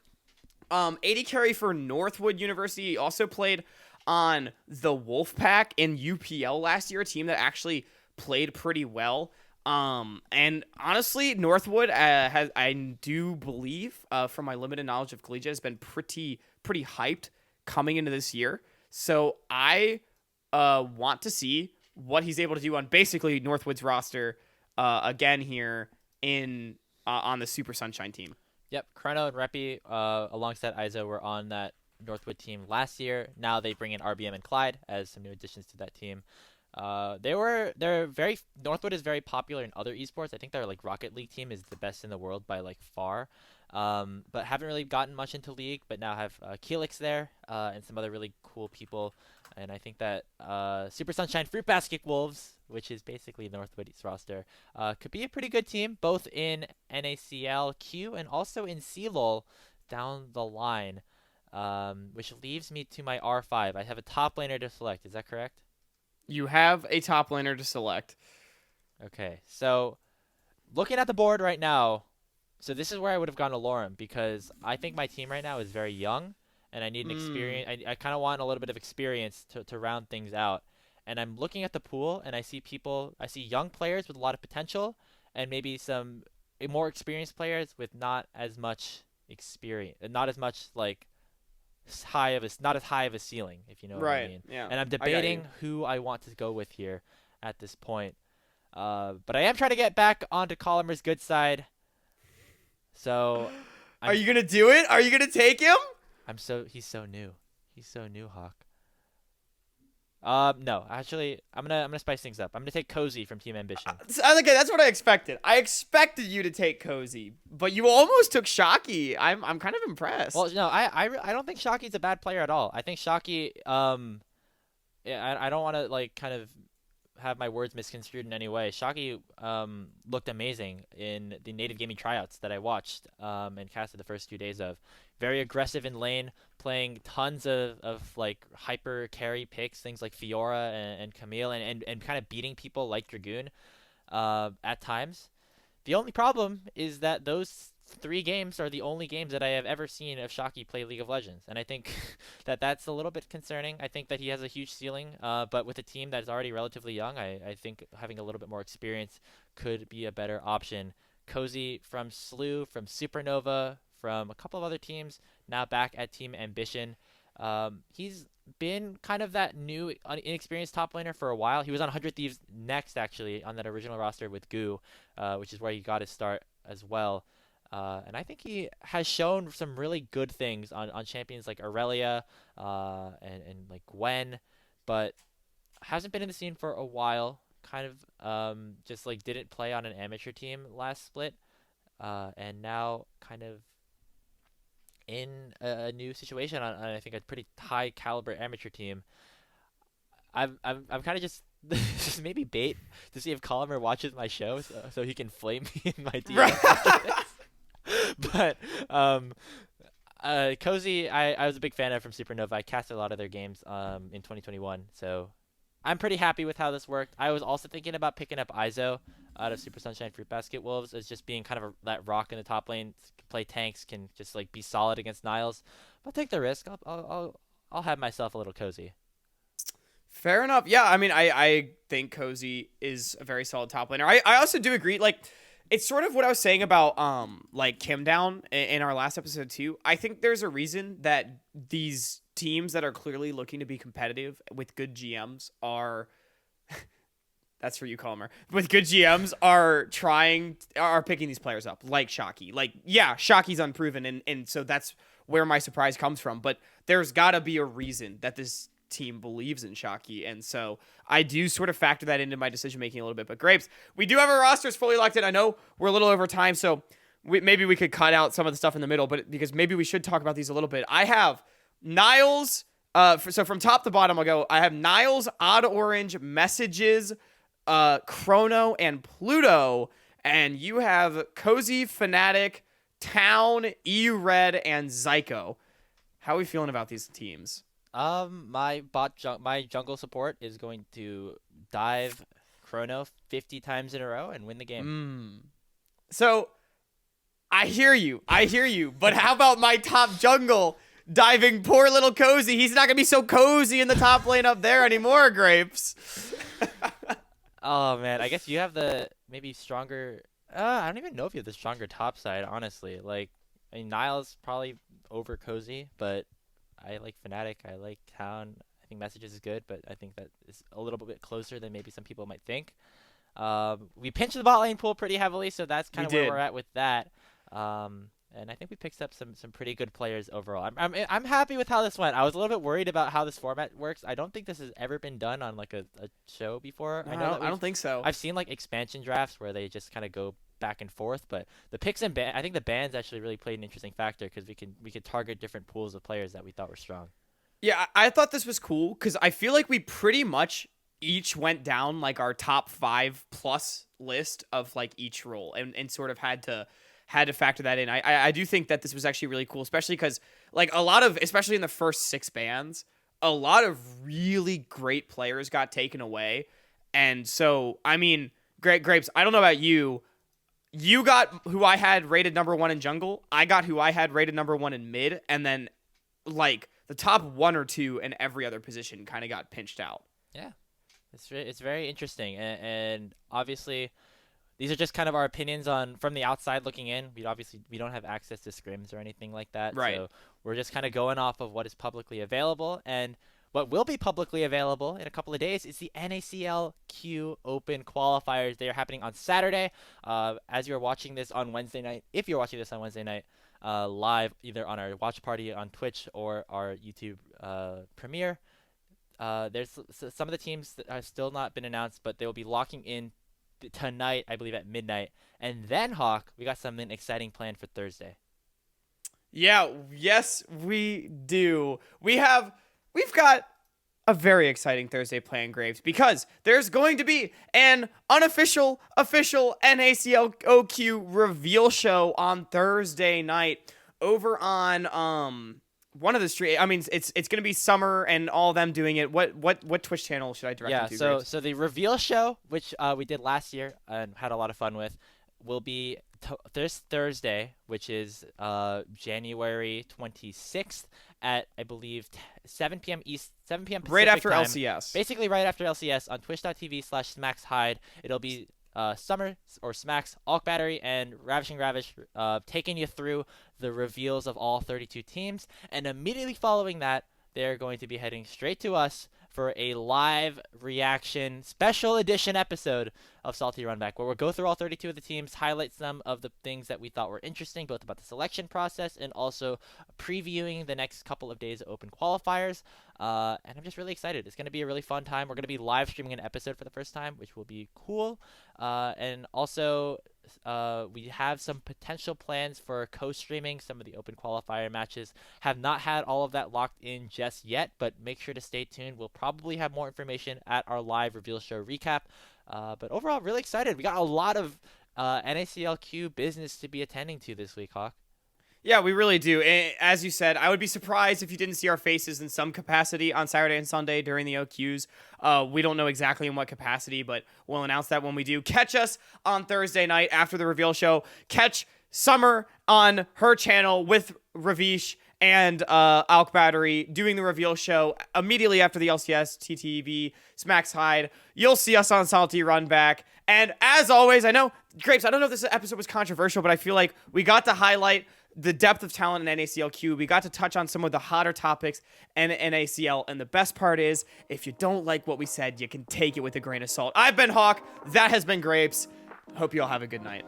AD carry for Northwood University. He also played on the Wolfpack in UPL last year, a team that actually played pretty well. And honestly, Northwood I do believe, from my limited knowledge of collegiate, has been pretty hyped coming into this year. So I want to see what he's able to do on basically Northwood's roster again here on the Super Sunshine team. Yep, Chrono and Reppy alongside Izo were on that Northwood team last year. Now they bring in RBM and Clyde as some new additions to that team. Northwood is very popular in other esports. I think their like Rocket League team is the best in the world by like far. But haven't really gotten much into League, but now have Keelix there and some other really cool people. And I think that Super Sunshine Fruit Basket Wolves, which is basically Northwood's roster, could be a pretty good team, both in NACLQ and also in CLOL down the line, which leaves me to my R5. I have a top laner to select. Is that correct? You have a top laner to select. Okay, so looking at the board right now, so this is where I would have gone to Lorem, because I think my team right now is very young, and I need an experience. I kind of want a little bit of experience to round things out. And I'm looking at the pool, and I see young players with a lot of potential, and maybe some more experienced players with not as much experience, not as much like not as high of a ceiling, if you know what I mean. Yeah. And I'm debating who I want to go with here at this point. But I am trying to get back onto Colomer's good side. So are you gonna do it? Are you gonna take him? He's so new. He's so new, Hawk. No, actually, I'm gonna spice things up. I'm gonna take Cozy from Team Ambition. Okay, that's what I expected. I expected you to take Cozy, but you almost took Shocky. I'm kind of impressed. Well, no, I don't think Shocky's a bad player at all. I think Shocky, yeah, I don't want to like kind of have my words misconstrued in any way. Shocky looked amazing in the native gaming tryouts that I watched and casted the first 2 days of. Very aggressive in lane, playing tons of like hyper carry picks, things like Fiora and Camille, and kind of beating people like Dragoon at times. The only problem is that those 3 games are the only games that I have ever seen of Shocky play League of Legends, and I think that that's a little bit concerning. I think that he has a huge ceiling, but with a team that is already relatively young, I think having a little bit more experience could be a better option. Cozy from Slew, from Supernova, from a couple of other teams, now back at Team Ambition. He's been kind of that new, inexperienced top laner for a while. He was on 100 Thieves next, actually, on that original roster with Goo, which is where he got his start as well. And I think he has shown some really good things on champions like Aurelia and like Gwen, but hasn't been in the scene for a while. Kind of just like didn't play on an amateur team last split, and now kind of in a new situation on I think a pretty high caliber amateur team. I'm kind of just maybe bait to see if Colomer watches my show so he can flame me in my DM. But Cozy, I was a big fan of from Supernova. I casted a lot of their games in 2021, so I'm pretty happy with how this worked. I was also thinking about picking up Izo out of Super Sunshine Fruit Basket Wolves as just being kind of that rock in the top lane, can play tanks, can just like be solid against Niles. I'll take the risk. I'll have myself a little Cozy. Fair enough. Yeah, I mean, I think Cozy is a very solid top laner. I also do agree. Like, it's sort of what I was saying about like Kim Down in our last episode too. I think there's a reason that these teams that are clearly looking to be competitive with good GMs are that's for you, Calmer. With good GMs are picking these players up like Shocky. Like, yeah, Shocky's unproven and so that's where my surprise comes from, but there's got to be a reason that this team believes in Shocky, and so I do sort of factor that into my decision making a little bit. But Grapes, we do have our rosters fully locked in. I know we're a little over time, so maybe we could cut out some of the stuff in the middle, but because maybe we should talk about these a little bit. I have Niles. So from top to bottom, I'll go. I have Niles, Odd Orange, Messages, Chrono, and Pluto, and you have Cozy, Fnatic, Town, EU Red, and Zyko. How are we feeling about these teams? My jungle support is going to dive Chrono 50 times in a row and win the game. So I hear you, but how about my top jungle diving poor little Cozy? He's not gonna be so cozy in the top lane up there anymore, Grapes. Oh man, I guess you have the maybe stronger. I don't even know if you have the stronger top side, honestly. Like, I mean, Niles probably over Cozy, but I like Fnatic. I like Town. I think Messages is good, but I think that is a little bit closer than maybe some people might think. We pinched the bot lane pool pretty heavily, so that's kind of where we're at with that. And I think we picked up some pretty good players overall. I'm happy with how this went. I was a little bit worried about how this format works. I don't think this has ever been done on like a show before. I don't think so. I've seen like expansion drafts where they just kind of go back and forth, but the picks and I think the bans actually really played an interesting factor because we could target different pools of players that we thought were strong. Yeah, I thought this was cool because I feel like we pretty much each went down like our top 5+ list of like each role and sort of had to factor that in. I do think that this was actually really cool, especially because like a lot of, especially in the first 6 bans, a lot of really great players got taken away. And so, I mean, Grapes, I don't know about you. You got who I had rated number 1 in jungle. I got who I had rated number 1 in mid. And then like the top 1 or 2 in every other position kind of got pinched out. Yeah, it's very interesting. And obviously, these are just kind of our opinions from the outside looking in. We don't have access to scrims or anything like that. Right. So we're just kind of going off of what is publicly available. And what will be publicly available in a couple of days is the NACLQ Open Qualifiers. They are happening on Saturday. As you're watching this on Wednesday night, if you're watching this on Wednesday night, live either on our watch party on Twitch or our YouTube premiere, there's some of the teams that have still not been announced, but they will be locking in tonight, I believe, at midnight. And then, Hawk, we got something exciting planned for Thursday. Yeah, yes, we do. We've got a very exciting Thursday plan, Graves, because there's going to be an unofficial NACLQ reveal show on Thursday night over on one of the stream. I mean, it's going to be Summer and all of them doing it. What Twitch channel should I direct you to? So the reveal show, which we did last year and had a lot of fun with, will be this Thursday, which is January 26th at, I believe, 7 p.m. Pacific right after time. LCS. Basically right after LCS on twitch.tv/SmaxHide. It'll be Summer or Smax, Alk Battery, and Ravishing Ravish taking you through the reveals of all 32 teams. And immediately following that, they're going to be heading straight to us for a live reaction special edition episode of Salty Runback, where we'll go through all 32 of the teams, highlight some of the things that we thought were interesting, both about the selection process and also previewing the next couple of days of Open Qualifiers. And I'm just really excited. It's going to be a really fun time. We're going to be live streaming an episode for the first time, which will be cool. And also, we have some potential plans for co-streaming some of the Open Qualifier matches. Have not had all of that locked in just yet, but make sure to stay tuned. We'll probably have more information at our live reveal show recap. But overall, really excited. We got a lot of NACLQ business to be attending to this week, Hawk. Yeah, we really do. As you said, I would be surprised if you didn't see our faces in some capacity on Saturday and Sunday during the OQs. We don't know exactly in what capacity, but we'll announce that when we do. Catch us on Thursday night after the reveal show. Catch Summer on her channel with Ravish and Alk Battery doing the reveal show immediately after the LCS, TTV, Smacks Hide. You'll see us on Salty Runback. And as always, I know, Grapes, I don't know if this episode was controversial, but I feel like we got to highlight the depth of talent in NACLQ. We got to touch on some of the hotter topics in NACL. And the best part is, if you don't like what we said, you can take it with a grain of salt. I've been Hawk. That has been Grapes. Hope you all have a good night.